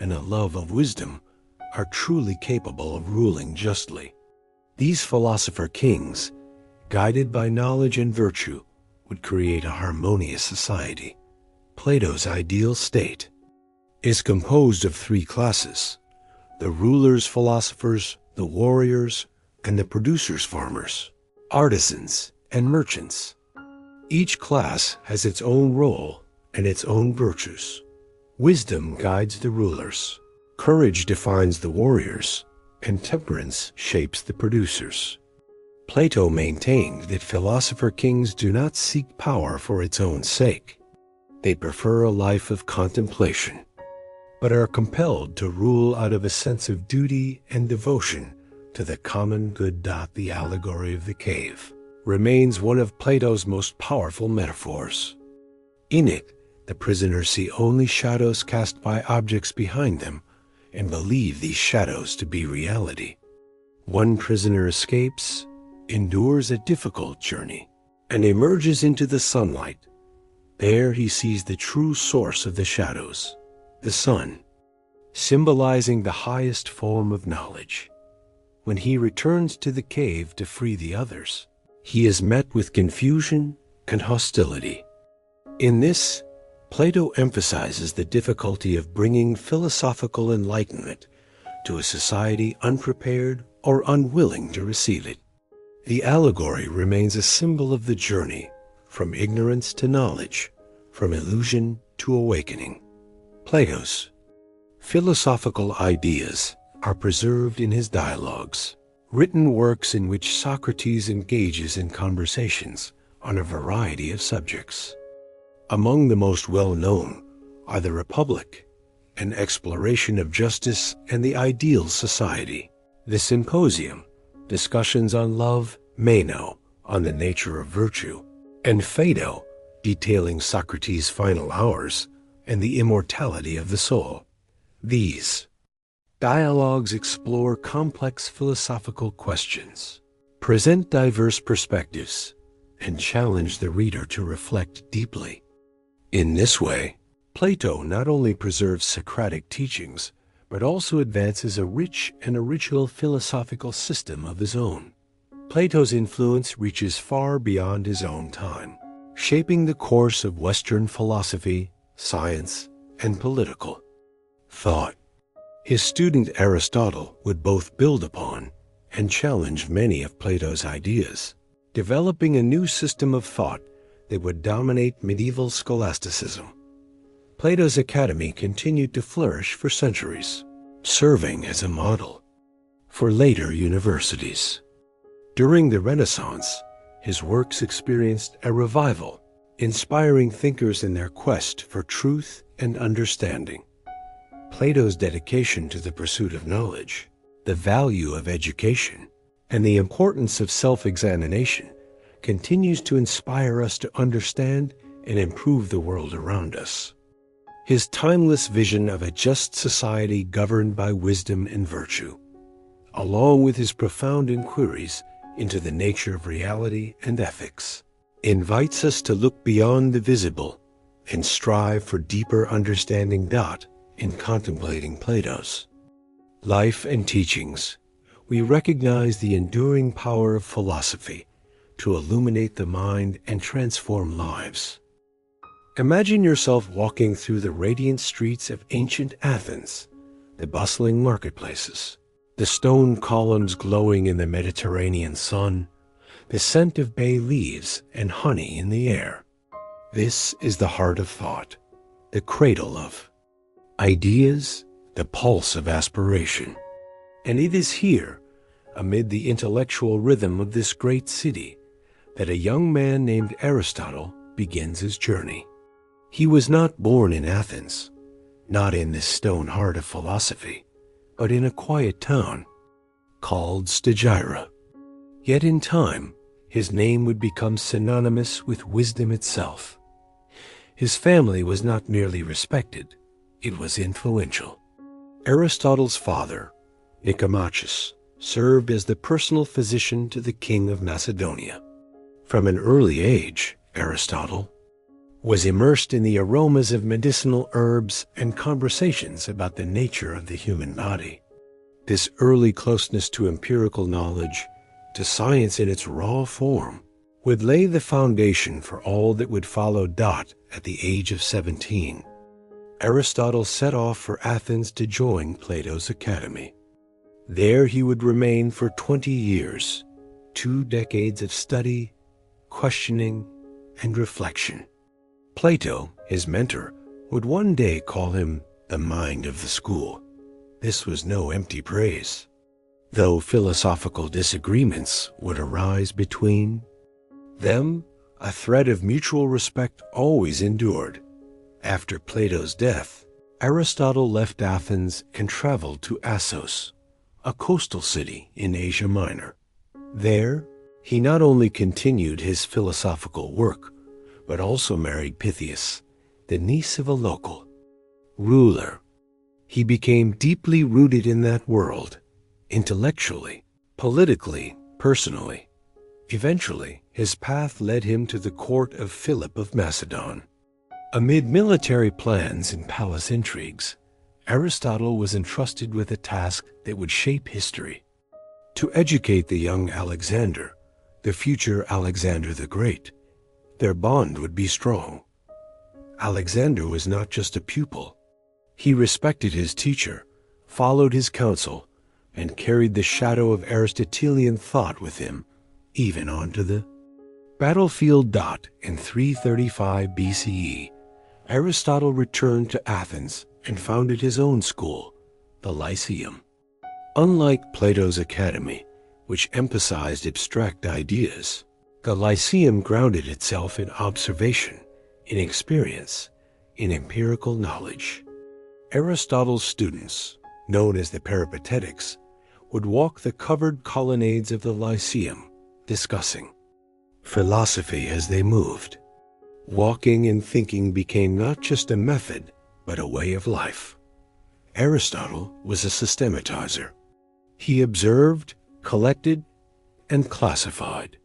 and a love of wisdom are truly capable of ruling justly. These philosopher kings, guided by knowledge and virtue, would create a harmonious society. Plato's ideal state is composed of three classes: the rulers, philosophers, the warriors, and the producers, farmers, artisans, and merchants. Each class has its own role and its own virtues. Wisdom guides the rulers, courage defines the warriors, and temperance shapes the producers. Plato maintained that philosopher kings do not seek power for its own sake. They prefer a life of contemplation, but are compelled to rule out of a sense of duty and devotion to the common good. The allegory of the cave remains one of Plato's most powerful metaphors. In it, the prisoners see only shadows cast by objects behind them and believe these shadows to be reality. One prisoner escapes, endures a difficult journey, and emerges into the sunlight. There he sees the true source of the shadows, the sun, symbolizing the highest form of knowledge. When he returns to the cave to free the others, he is met with confusion and hostility. In this, Plato emphasizes the difficulty of bringing philosophical enlightenment to a society unprepared or unwilling to receive it. The allegory remains a symbol of the journey from ignorance to knowledge, from illusion to awakening. Plato's philosophical ideas are preserved in his dialogues, written works in which Socrates engages in conversations on a variety of subjects. Among the most well-known are the Republic, an exploration of justice and the ideal society; the Symposium, discussions on love; Meno, on the nature of virtue; and Phaedo, detailing Socrates' final hours and the immortality of the soul. These dialogues explore complex philosophical questions, present diverse perspectives, and challenge the reader to reflect deeply. In this way, Plato not only preserves Socratic teachings, but also advances a rich and original philosophical system of his own. Plato's influence reaches far beyond his own time, shaping the course of Western philosophy, science, and political thought. His student Aristotle would both build upon and challenge many of Plato's ideas, developing a new system of thought that would dominate medieval scholasticism. Plato's academy continued to flourish for centuries, serving as a model for later universities. During the Renaissance, his works experienced a revival, inspiring thinkers in their quest for truth and understanding. Plato's dedication to the pursuit of knowledge, the value of education, and the importance of self-examination continues to inspire us to understand and improve the world around us. His timeless vision of a just society governed by wisdom and virtue, along with his profound inquiries into the nature of reality and ethics, invites us to look beyond the visible and strive for deeper understanding. In contemplating Plato's life and teachings, we recognize the enduring power of philosophy to illuminate the mind and transform lives. Imagine yourself walking through the radiant streets of ancient Athens, the bustling marketplaces, the stone columns glowing in the Mediterranean sun, the scent of bay leaves and honey in the air. This is the heart of thought, the cradle of ideas, the pulse of aspiration. And it is here, amid the intellectual rhythm of this great city, that a young man named Aristotle begins his journey. He was not born in Athens, not in this stone heart of philosophy, but in a quiet town called Stagira. Yet in time, his name would become synonymous with wisdom itself. His family was not merely respected, it was influential. Aristotle's father, Nicomachus, served as the personal physician to the king of Macedonia. From an early age, Aristotle was immersed in the aromas of medicinal herbs and conversations about the nature of the human body. This early closeness to empirical knowledge, to science in its raw form, would lay the foundation for all that would follow. At the age of 17, Aristotle set off for Athens to join Plato's academy. There he would remain for 20 years, 2 decades of study, questioning, and reflection. Plato, his mentor, would one day call him the mind of the school. This was no empty praise, though philosophical disagreements would arise between them. A thread of mutual respect always endured. After Plato's death, Aristotle left Athens and traveled to Assos, a coastal city in Asia Minor. There, he not only continued his philosophical work, but also married Pythias, the niece of a local ruler. He became deeply rooted in that world, intellectually, politically, personally. Eventually, his path led him to the court of Philip of Macedon. Amid military plans and palace intrigues, Aristotle was entrusted with a task that would shape history: to educate the young Alexander, the future Alexander the Great. Their bond would be strong. Alexander was not just a pupil. He respected his teacher, followed his counsel, and carried the shadow of Aristotelian thought with him, even onto the battlefield. In 335 BCE, Aristotle returned to Athens and founded his own school, the Lyceum. Unlike Plato's academy, which emphasized abstract ideas, the Lyceum grounded itself in observation, in experience, in empirical knowledge. Aristotle's students, known as the Peripatetics, would walk the covered colonnades of the Lyceum, discussing philosophy as they moved. Walking and thinking became not just a method, but a way of life. Aristotle was a systematizer. He observed, collected, and classified.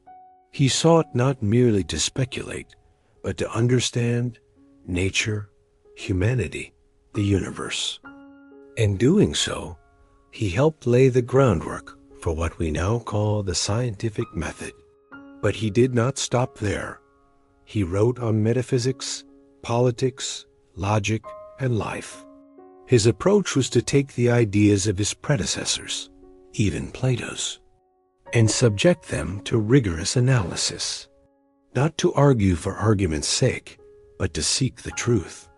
He sought not merely to speculate, but to understand nature, humanity, the universe. In doing so, he helped lay the groundwork for what we now call the scientific method. But he did not stop there. He wrote on metaphysics, politics, logic, and life. His approach was to take the ideas of his predecessors, even Plato's, and subject them to rigorous analysis, not to argue for argument's sake, but to seek the truth.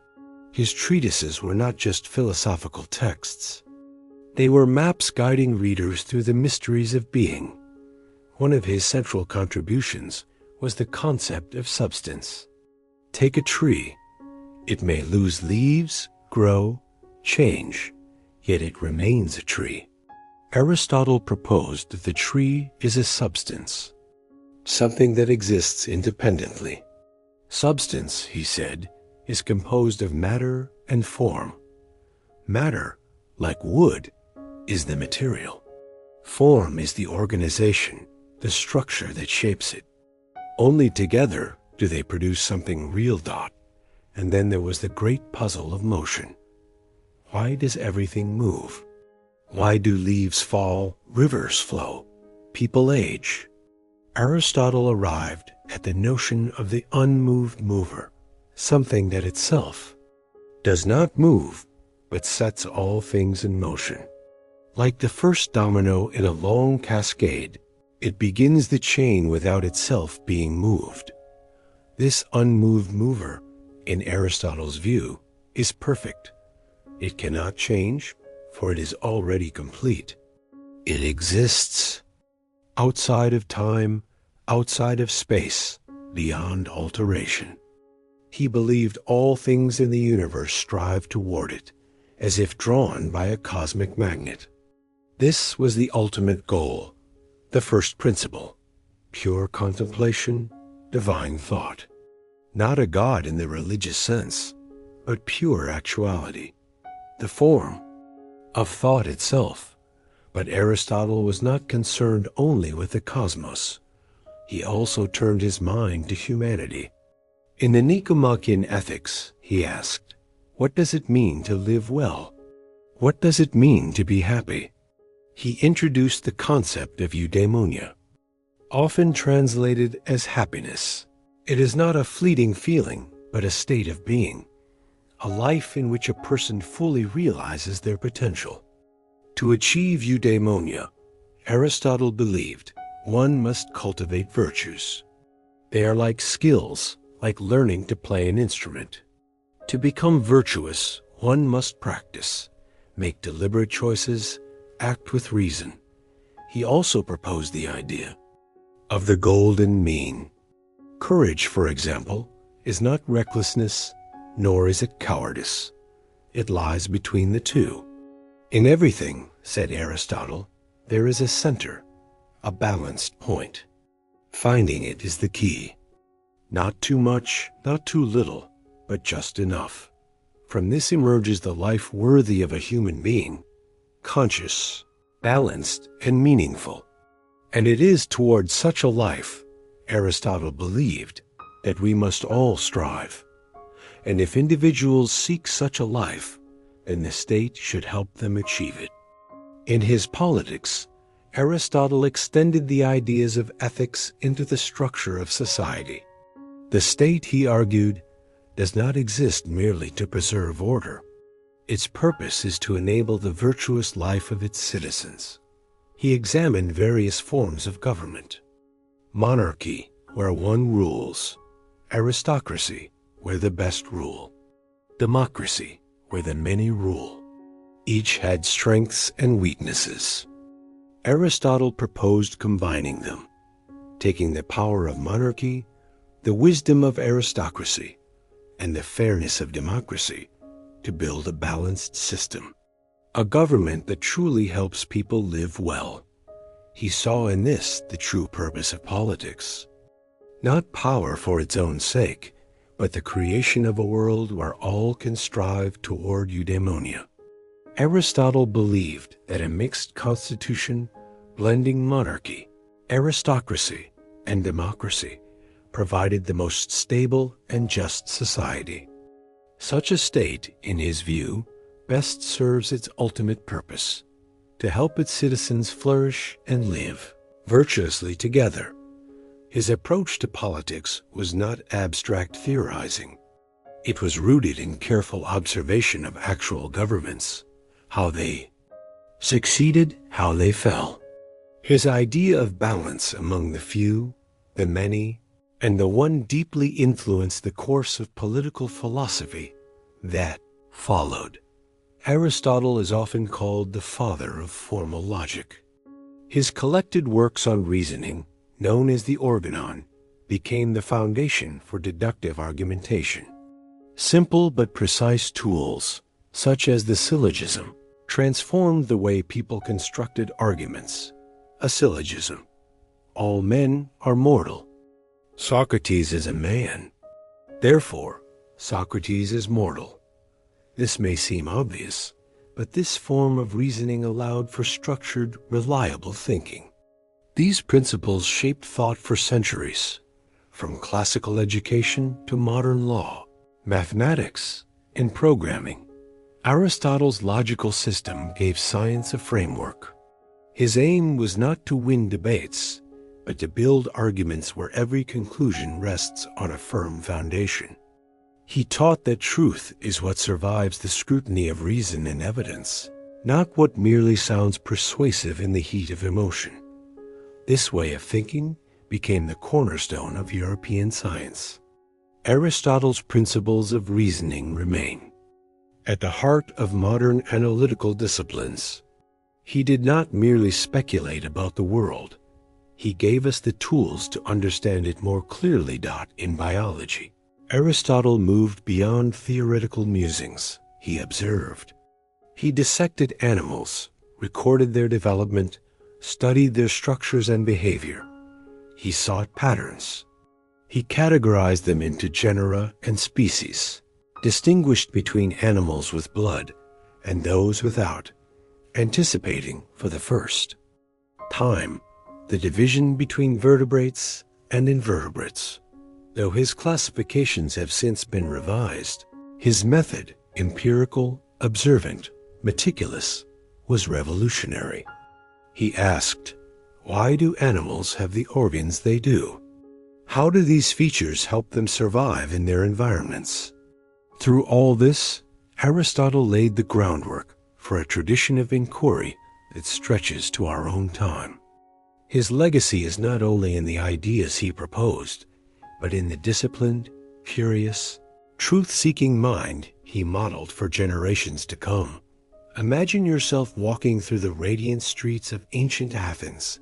His treatises were not just philosophical texts. They were maps guiding readers through the mysteries of being. One of his central contributions was the concept of substance. Take a tree. It may lose leaves, grow, change, yet it remains a tree. Aristotle proposed that the tree is a substance, something that exists independently. Substance, he said, is composed of matter and form. Matter, like wood, is the material. Form is the organization, the structure that shapes it. Only together do they produce something real. And then there was the great puzzle of motion. Why does everything move? Why do leaves fall, rivers flow, people age? Aristotle arrived at the notion of the unmoved mover, something that itself does not move, but sets all things in motion. Like the first domino in a long cascade, it begins the chain without itself being moved. This unmoved mover, in Aristotle's view, is perfect. It cannot change, for it is already complete. It exists outside of time, outside of space, beyond alteration. He believed all things in the universe strive toward it, as if drawn by a cosmic magnet. This was the ultimate goal, the first principle, pure contemplation, divine thought. Not a god in the religious sense, but pure actuality, the form of thought itself. But Aristotle was not concerned only with the cosmos. He also turned his mind to humanity. In the Nicomachean Ethics, he asked, "What does it mean to live well? What does it mean to be happy?" He introduced the concept of eudaimonia, often translated as happiness. It is not a fleeting feeling, but a state of being, a life in which a person fully realizes their potential. To achieve eudaimonia, Aristotle believed one must cultivate virtues. They are like skills, like learning to play an instrument. To become virtuous, one must practice, make deliberate choices, act with reason. He also proposed the idea of the golden mean. Courage, for example, is not recklessness, nor is it cowardice. It lies between the two. In everything, said Aristotle, there is a center, a balanced point. Finding it is the key. Not too much, not too little, but just enough. From this emerges the life worthy of a human being, conscious, balanced, and meaningful. And it is toward such a life, Aristotle believed, that we must all strive. And if individuals seek such a life, then the state should help them achieve it. In his Politics, Aristotle extended the ideas of ethics into the structure of society. The state, he argued, does not exist merely to preserve order. Its purpose is to enable the virtuous life of its citizens. He examined various forms of government. Monarchy, where one rules. Aristocracy, where the best rule. Democracy, where the many rule. Each had strengths and weaknesses. Aristotle proposed combining them, taking the power of monarchy, the wisdom of aristocracy, and the fairness of democracy to build a balanced system, a government that truly helps people live well. He saw in this the true purpose of politics. Not power for its own sake, but the creation of a world where all can strive toward eudaimonia. Aristotle believed that a mixed constitution, blending monarchy, aristocracy, and democracy, provided the most stable and just society. Such a state, in his view, best serves its ultimate purpose, to help its citizens flourish and live virtuously together. His approach to politics was not abstract theorizing. It was rooted in careful observation of actual governments, how they succeeded, how they fell. His idea of balance among the few, the many, and the one deeply influenced the course of political philosophy that followed. Aristotle is often called the father of formal logic. His collected works on reasoning, known as the Organon, became the foundation for deductive argumentation. Simple but precise tools, such as the syllogism, transformed the way people constructed arguments. A syllogism: all men are mortal. Socrates is a man. Therefore, Socrates is mortal. This may seem obvious, but this form of reasoning allowed for structured, reliable thinking. These principles shaped thought for centuries, from classical education to modern law, mathematics, and programming. Aristotle's logical system gave science a framework. His aim was not to win debates, but to build arguments where every conclusion rests on a firm foundation. He taught that truth is what survives the scrutiny of reason and evidence, not what merely sounds persuasive in the heat of emotion. This way of thinking became the cornerstone of European science. Aristotle's principles of reasoning remain at the heart of modern analytical disciplines. He did not merely speculate about the world. He gave us the tools to understand it more clearly. In biology, Aristotle moved beyond theoretical musings. He observed. He dissected animals, recorded their development, studied their structures and behavior. He sought patterns. He categorized them into genera and species, distinguished between animals with blood and those without, anticipating for the first. Time, the division between vertebrates and invertebrates. Though his classifications have since been revised, his method, empirical, observant, meticulous, was revolutionary. He asked, why do animals have the organs they do? How do these features help them survive in their environments? Through all this, Aristotle laid the groundwork for a tradition of inquiry that stretches to our own time. His legacy is not only in the ideas he proposed, but in the disciplined, curious, truth-seeking mind he modeled for generations to come. Imagine yourself walking through the radiant streets of ancient Athens,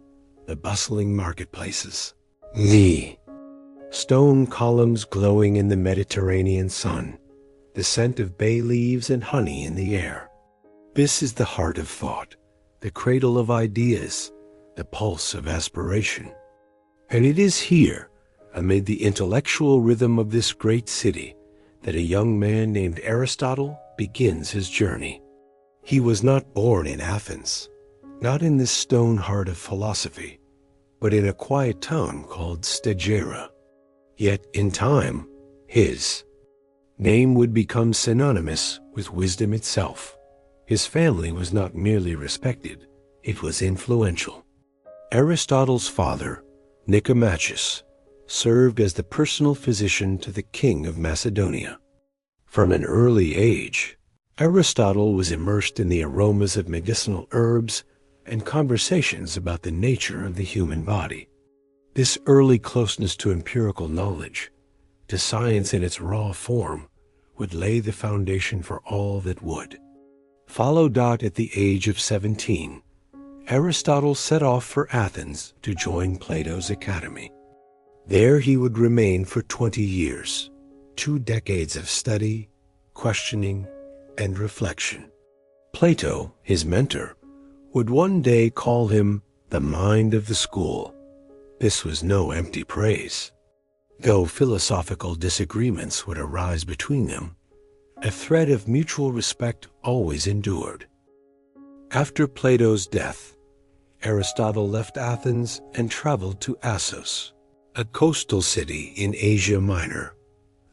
the bustling marketplaces, the stone columns glowing in the Mediterranean sun, the scent of bay leaves and honey in the air. This is the heart of thought, the cradle of ideas, the pulse of aspiration. And it is here, amid the intellectual rhythm of this great city, that a young man named Aristotle begins his journey. He was not born in Athens, not in this stone heart of philosophy, but in a quiet town called Stagira. Yet in time, his name would become synonymous with wisdom itself. His family was not merely respected, it was influential. Aristotle's father, Nicomachus, served as the personal physician to the king of Macedonia. From an early age, Aristotle was immersed in the aromas of medicinal herbs and conversations about the nature of the human body. This early closeness to empirical knowledge, to science in its raw form, would lay the foundation for all that would. Followed out at the age of 17, Aristotle set off for Athens to join Plato's academy. There he would remain for 20 years, 2 decades of study, questioning, and reflection. Plato, his mentor, would one day call him the mind of the school. This was no empty praise. Though philosophical disagreements would arise between them, a thread of mutual respect always endured. After Plato's death, Aristotle left Athens and traveled to Assos, a coastal city in Asia Minor.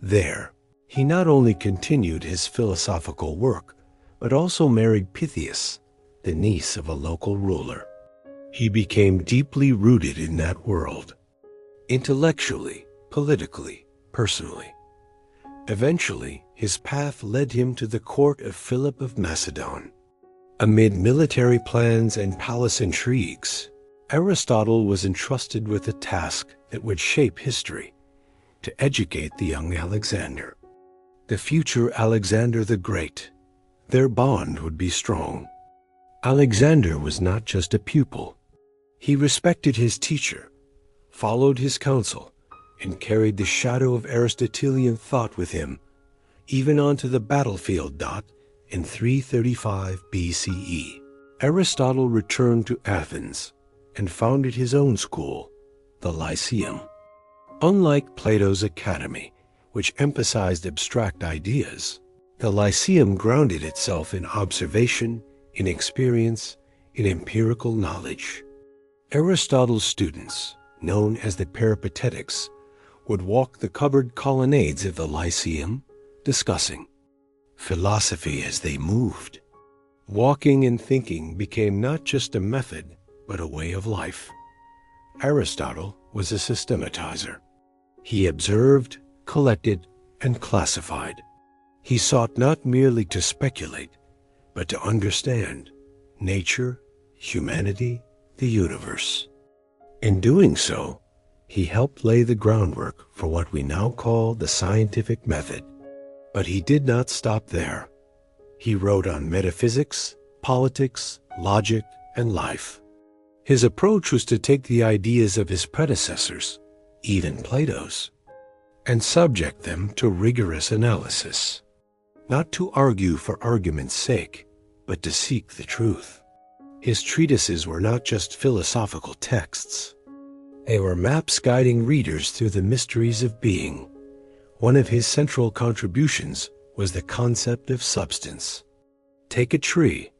There, he not only continued his philosophical work, but also married Pythias, the niece of a local ruler. He became deeply rooted in that world, intellectually, politically, personally. Eventually, his path led him to the court of Philip of Macedon. Amid military plans and palace intrigues, Aristotle was entrusted with a task that would shape history, to educate the young Alexander. The future Alexander the Great. Their bond would be strong. Alexander was not just a pupil. He respected his teacher, followed his counsel, and carried the shadow of Aristotelian thought with him, even onto the battlefield. In 335 BCE, Aristotle returned to Athens and founded his own school, the Lyceum. Unlike Plato's academy, which emphasized abstract ideas, the Lyceum grounded itself in observation, in experience, in empirical knowledge. Aristotle's students, known as the Peripatetics, would walk the covered colonnades of the Lyceum, discussing philosophy as they moved. Walking and thinking became not just a method, but a way of life. Aristotle was a systematizer. He observed, collected, and classified. He sought not merely to speculate, but to understand nature, humanity, the universe. In doing so, he helped lay the groundwork for what we now call the scientific method. But he did not stop there. He wrote on metaphysics, politics, logic, and life. His approach was to take the ideas of his predecessors, even Plato's, and subject them to rigorous analysis, not to argue for argument's sake, but to seek the truth. His treatises were not just philosophical texts. They were maps guiding readers through the mysteries of being. One of his central contributions was the concept of substance. Take a tree.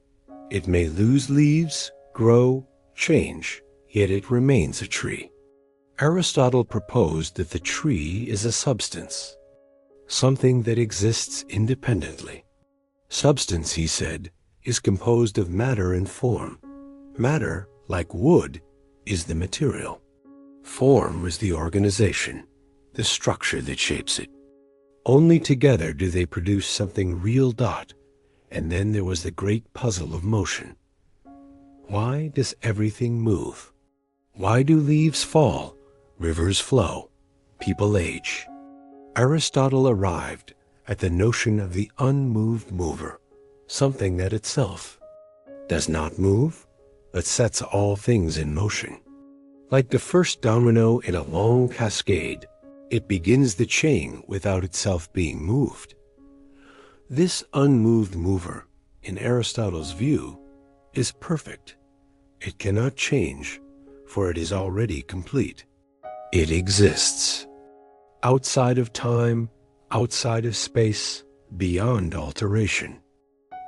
It may lose leaves, grow, change, yet it remains a tree. Aristotle proposed that the tree is a substance, something that exists independently. Substance, he said, is composed of matter and form. Matter, like wood, is the material. Form is the organization, the structure that shapes it. Only together do they produce something real. And then there was the great puzzle of motion. Why does everything move? Why do leaves fall, rivers flow, people age? Aristotle arrived at the notion of the unmoved mover, something that itself does not move, but sets all things in motion. Like the first domino in a long cascade, it begins the chain without itself being moved. This unmoved mover, in Aristotle's view, is perfect. It cannot change, for it is already complete. It exists. Outside of time, outside of space, beyond alteration.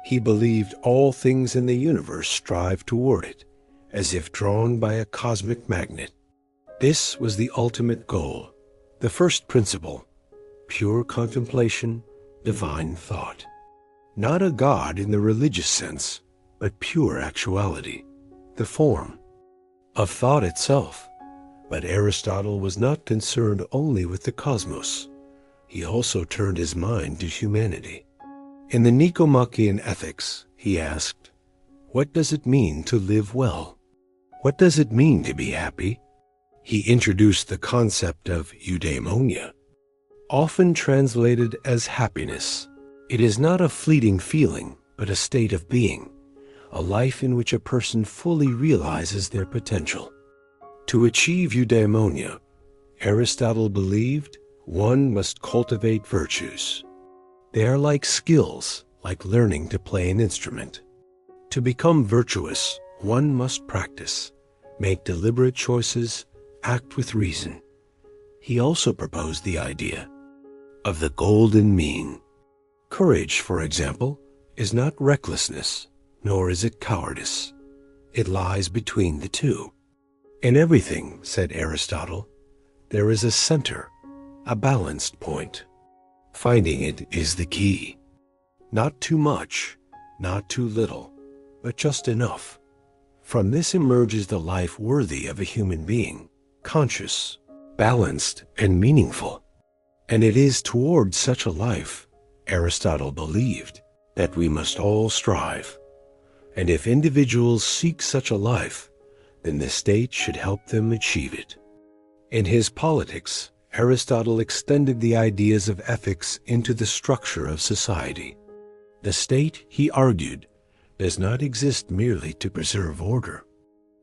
He believed all things in the universe strive toward it, as if drawn by a cosmic magnet. This was the ultimate goal, the first principle, pure contemplation, divine thought. Not a god in the religious sense, but pure actuality, the form of thought itself. But Aristotle was not concerned only with the cosmos. He also turned his mind to humanity. In the Nicomachean Ethics, he asked, "What does it mean to live well? What does it mean to be happy?" He introduced the concept of eudaimonia, often translated as happiness. It is not a fleeting feeling, but a state of being, a life in which a person fully realizes their potential. To achieve eudaimonia, Aristotle believed one must cultivate virtues. They are like skills, like learning to play an instrument. To become virtuous, one must practice, make deliberate choices, act with reason. He also proposed the idea of the golden mean. Courage, for example, is not recklessness, nor is it cowardice. It lies between the two. In everything, said Aristotle, there is a center, a balanced point. Finding it is the key. Not too much, not too little, but just enough. From this emerges the life worthy of a human being, conscious, balanced, and meaningful. And it is toward such a life, Aristotle believed, that we must all strive. And if individuals seek such a life, then the state should help them achieve it. In his Politics, Aristotle extended the ideas of ethics into the structure of society. The state, he argued, does not exist merely to preserve order.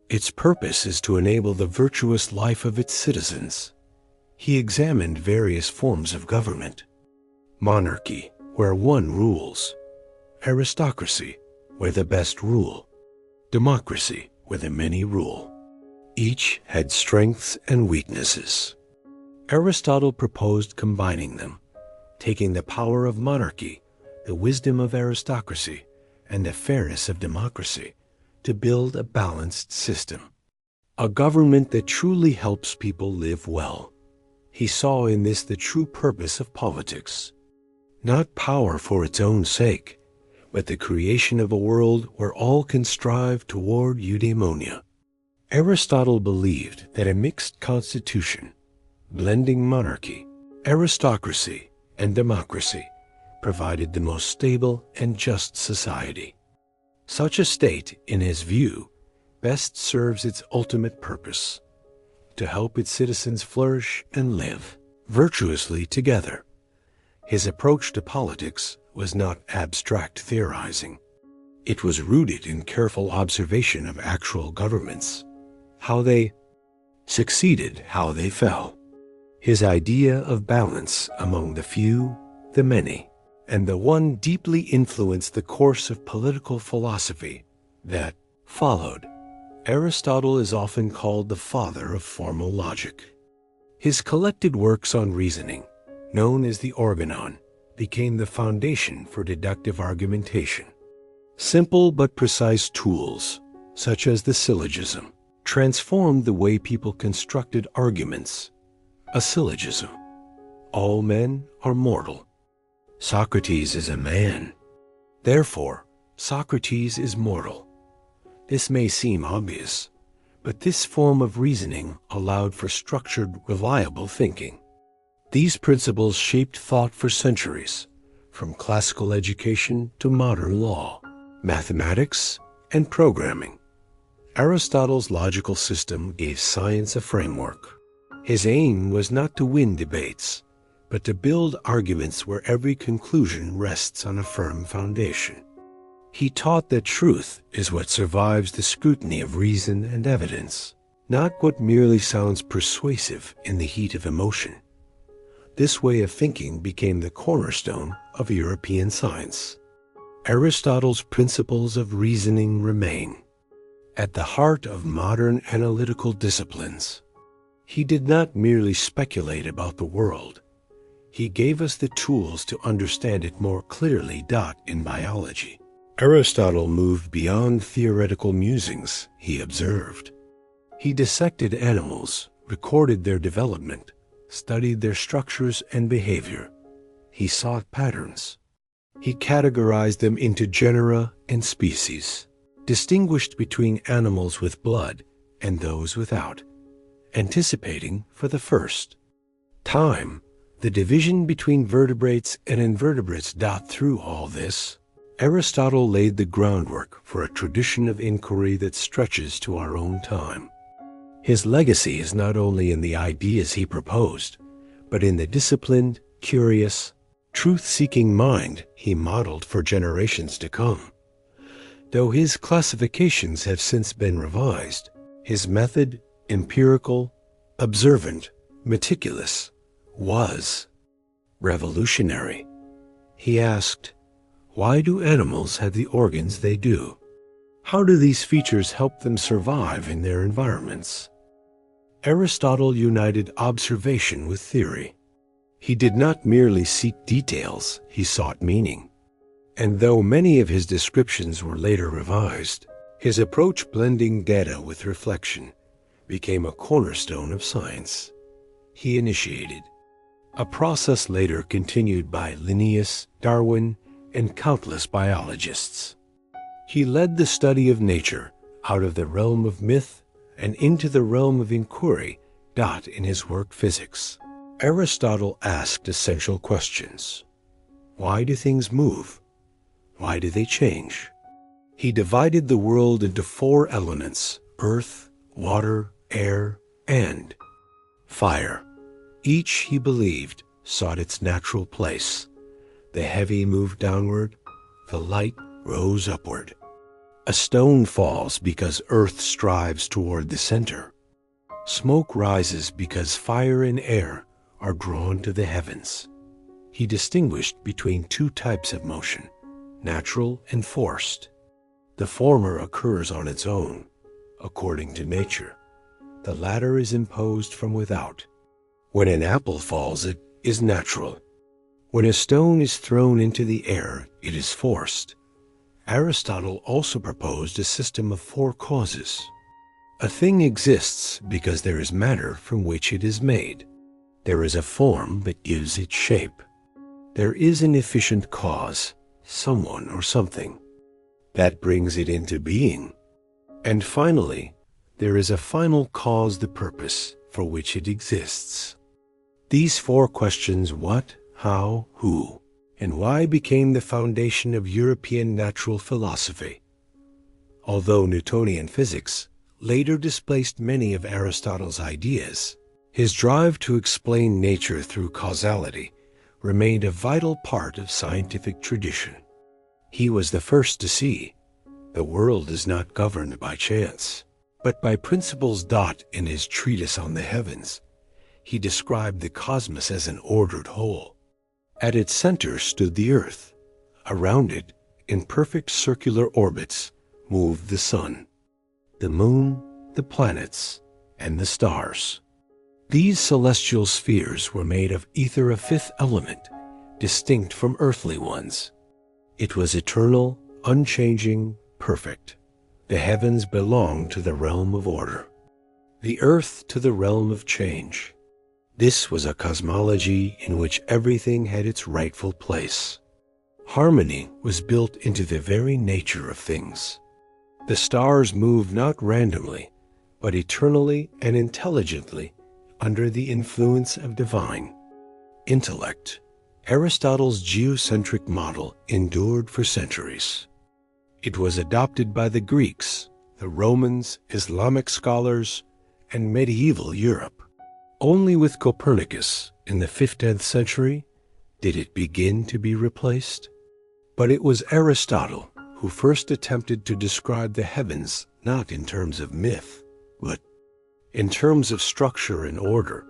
Its purpose is to enable the virtuous life of its citizens. He examined various forms of government. Monarchy, where one rules. Aristocracy, where the best rule. Democracy, where the many rule. Each had strengths and weaknesses. Aristotle proposed combining them, taking the power of monarchy, the wisdom of aristocracy, and the fairness of democracy to build a balanced system, a government that truly helps people live well. He saw in this the true purpose of politics, not power for its own sake, but the creation of a world where all can strive toward eudaimonia. Aristotle believed that a mixed constitution, blending monarchy, aristocracy, and democracy, provided the most stable and just society. Such a state, in his view, best serves its ultimate purpose, to help its citizens flourish and live virtuously together. His approach to politics was not abstract theorizing. It was rooted in careful observation of actual governments, how they succeeded, how they fell. His idea of balance among the few, the many, and the one deeply influenced the course of political philosophy that followed. Aristotle is often called the father of formal logic. His collected works on reasoning, known as the Organon, became the foundation for deductive argumentation. Simple but precise tools, such as the syllogism, transformed the way people constructed arguments. A syllogism: all men are mortal. Socrates is a man. Therefore, Socrates is mortal. This may seem obvious, but this form of reasoning allowed for structured, reliable thinking. These principles shaped thought for centuries, from classical education to modern law, mathematics, and programming. Aristotle's logical system gave science a framework. His aim was not to win debates, but to build arguments where every conclusion rests on a firm foundation. He taught that truth is what survives the scrutiny of reason and evidence, not what merely sounds persuasive in the heat of emotion. This way of thinking became the cornerstone of European science. Aristotle's principles of reasoning remain at the heart of modern analytical disciplines. He did not merely speculate about the world. He gave us the tools to understand it more clearly. In biology, Aristotle moved beyond theoretical musings, he observed. He dissected animals, recorded their development, studied their structures and behavior. He sought patterns. He categorized them into genera and species, distinguished between animals with blood and those without, anticipating for the first time the division between vertebrates and invertebrates. Through all this, Aristotle laid the groundwork for a tradition of inquiry that stretches to our own time. His legacy is not only in the ideas he proposed, but in the disciplined, curious, truth-seeking mind he modeled for generations to come. Though his classifications have since been revised, his method, empirical, observant, meticulous, was revolutionary. He asked, why do animals have the organs they do? How do these features help them survive in their environments? Aristotle united observation with theory. He did not merely seek details, he sought meaning. And though many of his descriptions were later revised, his approach, blending data with reflection, became a cornerstone of science. He initiated a process later continued by Linnaeus, Darwin, and countless biologists. He led the study of nature out of the realm of myth and into the realm of inquiry. In his work Physics, Aristotle asked essential questions. Why do things move? Why do they change? He divided the world into 4 elements: earth, water, air, and fire. Each, he believed, sought its natural place. The heavy moved downward, the light rose upward. A stone falls because earth strives toward the center. Smoke rises because fire and air are drawn to the heavens. He distinguished between 2 types of motion, natural and forced. The former occurs on its own, according to nature. The latter is imposed from without. When an apple falls, it is natural. When a stone is thrown into the air, it is forced. Aristotle also proposed a system of 4 causes. A thing exists because there is matter from which it is made. There is a form that gives it shape. There is an efficient cause, someone or something, that brings it into being. And finally, there is a final cause, the purpose for which it exists. These 4 questions, what, how, who, and why, became the foundation of European natural philosophy. Although Newtonian physics later displaced many of Aristotle's ideas, his drive to explain nature through causality remained a vital part of scientific tradition. He was the first to see the world is not governed by chance, but by principles. In his treatise on the heavens, he described the cosmos as an ordered whole. At its center stood the earth. Around it, in perfect circular orbits, moved the sun, the moon, the planets, and the stars. These celestial spheres were made of ether, a 5th element, distinct from earthly ones. It was eternal, unchanging, perfect. The heavens belong to the realm of order, the earth to the realm of change. This was a cosmology in which everything had its rightful place. Harmony was built into the very nature of things. The stars moved not randomly, but eternally and intelligently under the influence of divine intellect. Aristotle's geocentric model endured for centuries. It was adopted by the Greeks, the Romans, Islamic scholars, and medieval Europe. Only with Copernicus in the 15th century did it begin to be replaced. But it was Aristotle who first attempted to describe the heavens not in terms of myth, but in terms of structure and order.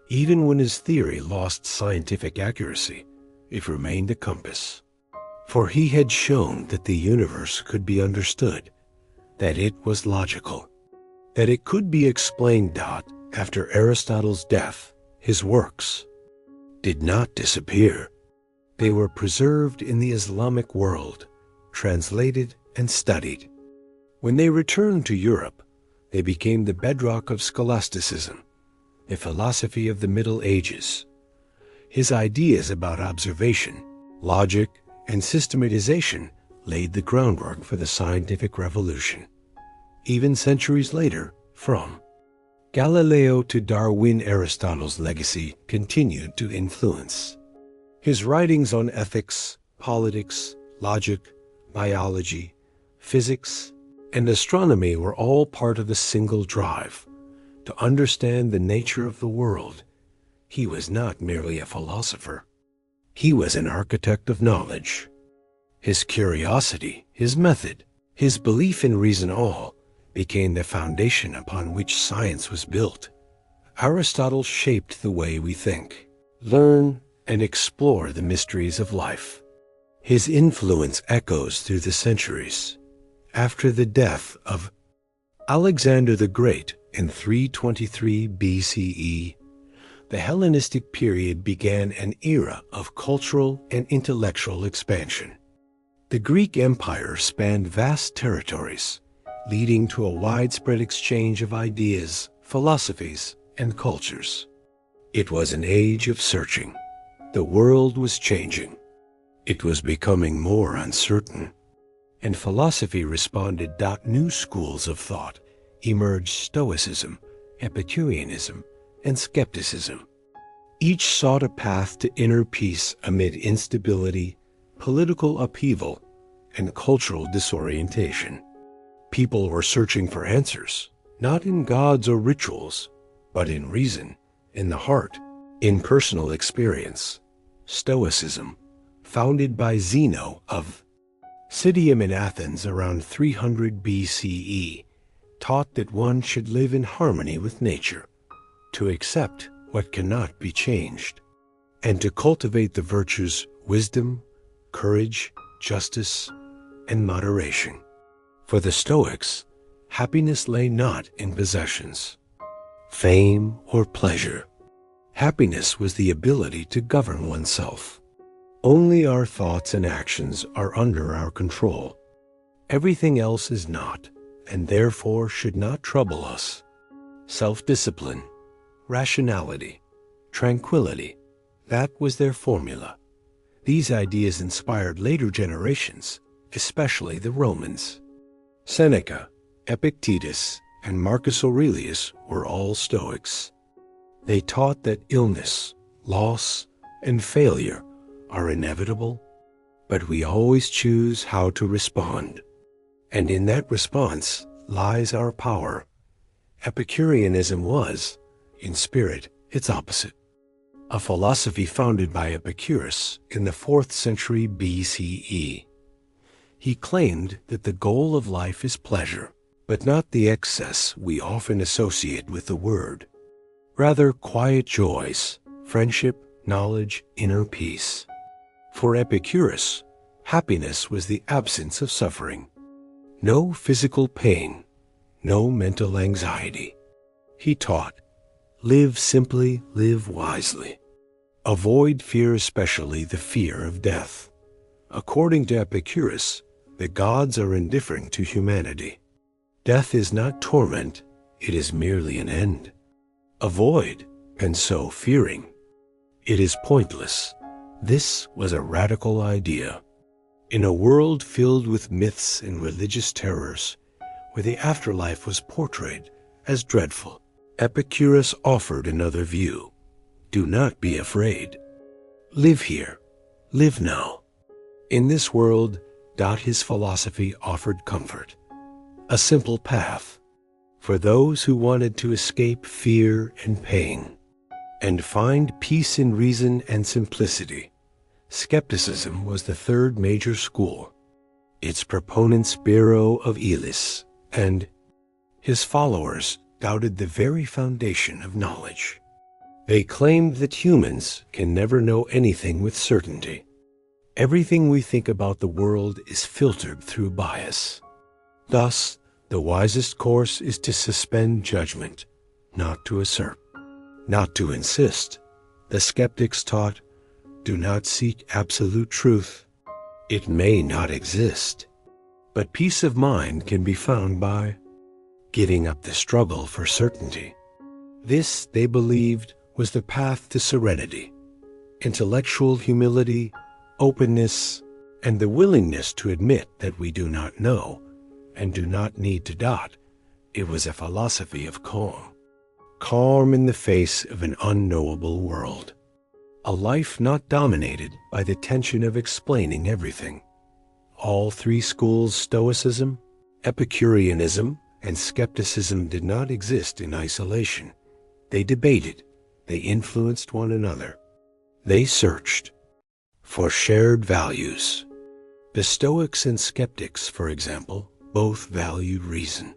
Even when his theory lost scientific accuracy, it remained a compass. For he had shown that the universe could be understood, that it was logical, that it could be explained. After Aristotle's death, his works did not disappear. They were preserved in the Islamic world, translated and studied. When they returned to Europe, they became the bedrock of scholasticism, a philosophy of the Middle Ages. His ideas about observation, logic, and systematization laid the groundwork for the scientific revolution. Even centuries later, from Galileo to Darwin, Aristotle's legacy continued to influence. His writings on ethics, politics, logic, biology, physics, and astronomy were all part of the single drive to understand the nature of the world. He was not merely a philosopher. He was an architect of knowledge. His curiosity, his method, his belief in reason all became the foundation upon which science was built. Aristotle shaped the way we think, learn, and explore the mysteries of life. His influence echoes through the centuries. After the death of Alexander the Great in 323 BCE, the Hellenistic period began an era of cultural and intellectual expansion. The Greek Empire spanned vast territories, leading to a widespread exchange of ideas, philosophies, and cultures. It was an age of searching. The world was changing. It was becoming more uncertain. And philosophy responded. New schools of thought emerged: Stoicism, Epicureanism, and skepticism. Each sought a path to inner peace amid instability, political upheaval, and cultural disorientation. People were searching for answers, not in gods or rituals, but in reason, in the heart, in personal experience. Stoicism, founded by Zeno of Citium in Athens around 300 BCE, taught that one should live in harmony with nature, to accept what cannot be changed, and to cultivate the virtues wisdom, courage, justice, and moderation. For the Stoics, happiness lay not in possessions, fame, or pleasure. Happiness was the ability to govern oneself. Only our thoughts and actions are under our control. Everything else is not, and therefore should not trouble us. Self-discipline, rationality, tranquility, that was their formula. These ideas inspired later generations, especially the Romans. Seneca, Epicurus, and Marcus Aurelius were all Stoics. They taught that illness, loss, and failure are inevitable, but we always choose how to respond. And in that response lies our power. Epicureanism was, in spirit, its opposite. A philosophy founded by Epicurus in the 4th century BCE. He claimed that the goal of life is pleasure, but not the excess we often associate with the word. Rather, quiet joys, friendship, knowledge, inner peace. For Epicurus, happiness was the absence of suffering. No physical pain, no mental anxiety. He taught, live simply, live wisely. Avoid fear, especially the fear of death. According to Epicurus, The gods are indifferent to humanity. Death is not torment, it is merely an end. Avoid, and so fearing. It is pointless. This was a radical idea. In a world filled with myths and religious terrors, where the afterlife was portrayed as dreadful, Epicurus offered another view. Do not be afraid. Live here. Live now. In this world, his philosophy offered comfort, a simple path for those who wanted to escape fear and pain and find peace in reason and simplicity. Skepticism was the third major school. Its proponents Biro of Elis and his followers doubted the very foundation of knowledge. They claimed that humans can never know anything with certainty. Everything we think about the world is filtered through bias. Thus, the wisest course is to suspend judgment, not to assert, not to insist. The skeptics taught, do not seek absolute truth. It may not exist. But peace of mind can be found by giving up the struggle for certainty. This, they believed, was the path to serenity, intellectual humility, openness, and the willingness to admit that we do not know and do not need to doubt. It was a philosophy of calm. Calm in the face of an unknowable world. A life not dominated by the tension of explaining everything. All three schools, Stoicism, Epicureanism, and skepticism, did not exist in isolation. They debated. They influenced one another. They searched for shared values. The Stoics and skeptics, for example, both valued reason.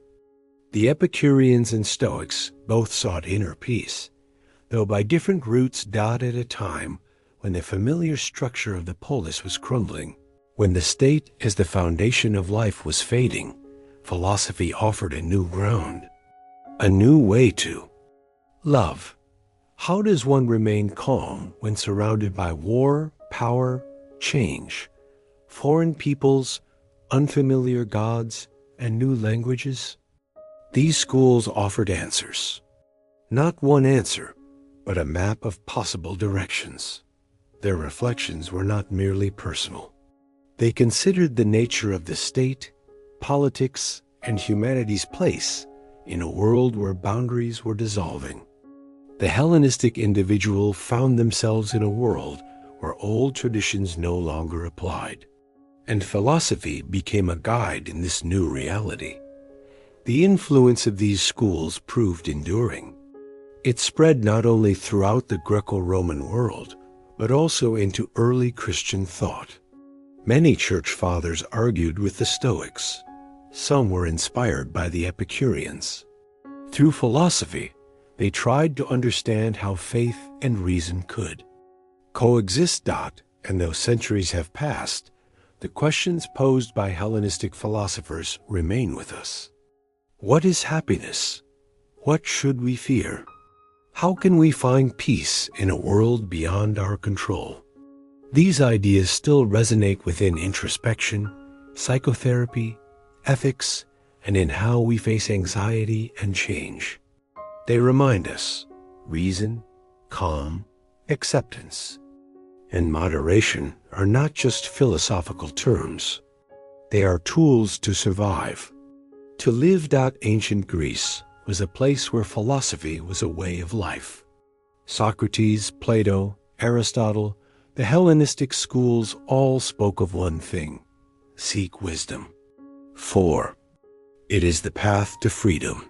The Epicureans and Stoics both sought inner peace, though by different routes at a time when the familiar structure of the polis was crumbling. When the state as the foundation of life was fading, philosophy offered a new ground, a new way to love. How does one remain calm when surrounded by war, power, change, foreign peoples, unfamiliar gods, and new languages? These schools offered answers. Not one answer, but a map of possible directions. Their reflections were not merely personal. They considered the nature of the state, politics, and humanity's place in a world where boundaries were dissolving. The Hellenistic individual found themselves in a world where old traditions no longer applied, and philosophy became a guide in this new reality. The influence of these schools proved enduring. It spread not only throughout the Greco-Roman world, but also into early Christian thought. Many church fathers argued with the Stoics. Some were inspired by the Epicureans. Through philosophy, they tried to understand how faith and reason could coexist. And though centuries have passed, the questions posed by Hellenistic philosophers remain with us. What is happiness? What should we fear? How can we find peace in a world beyond our control? These ideas still resonate within introspection, psychotherapy, ethics, and in how we face anxiety and change. They remind us, reason, calm, acceptance, and moderation are not just philosophical terms. They are tools to survive. To live. Ancient Greece was a place where philosophy was a way of life. Socrates, Plato, Aristotle, the Hellenistic schools all spoke of one thing: seek wisdom. 4. It is the path to freedom.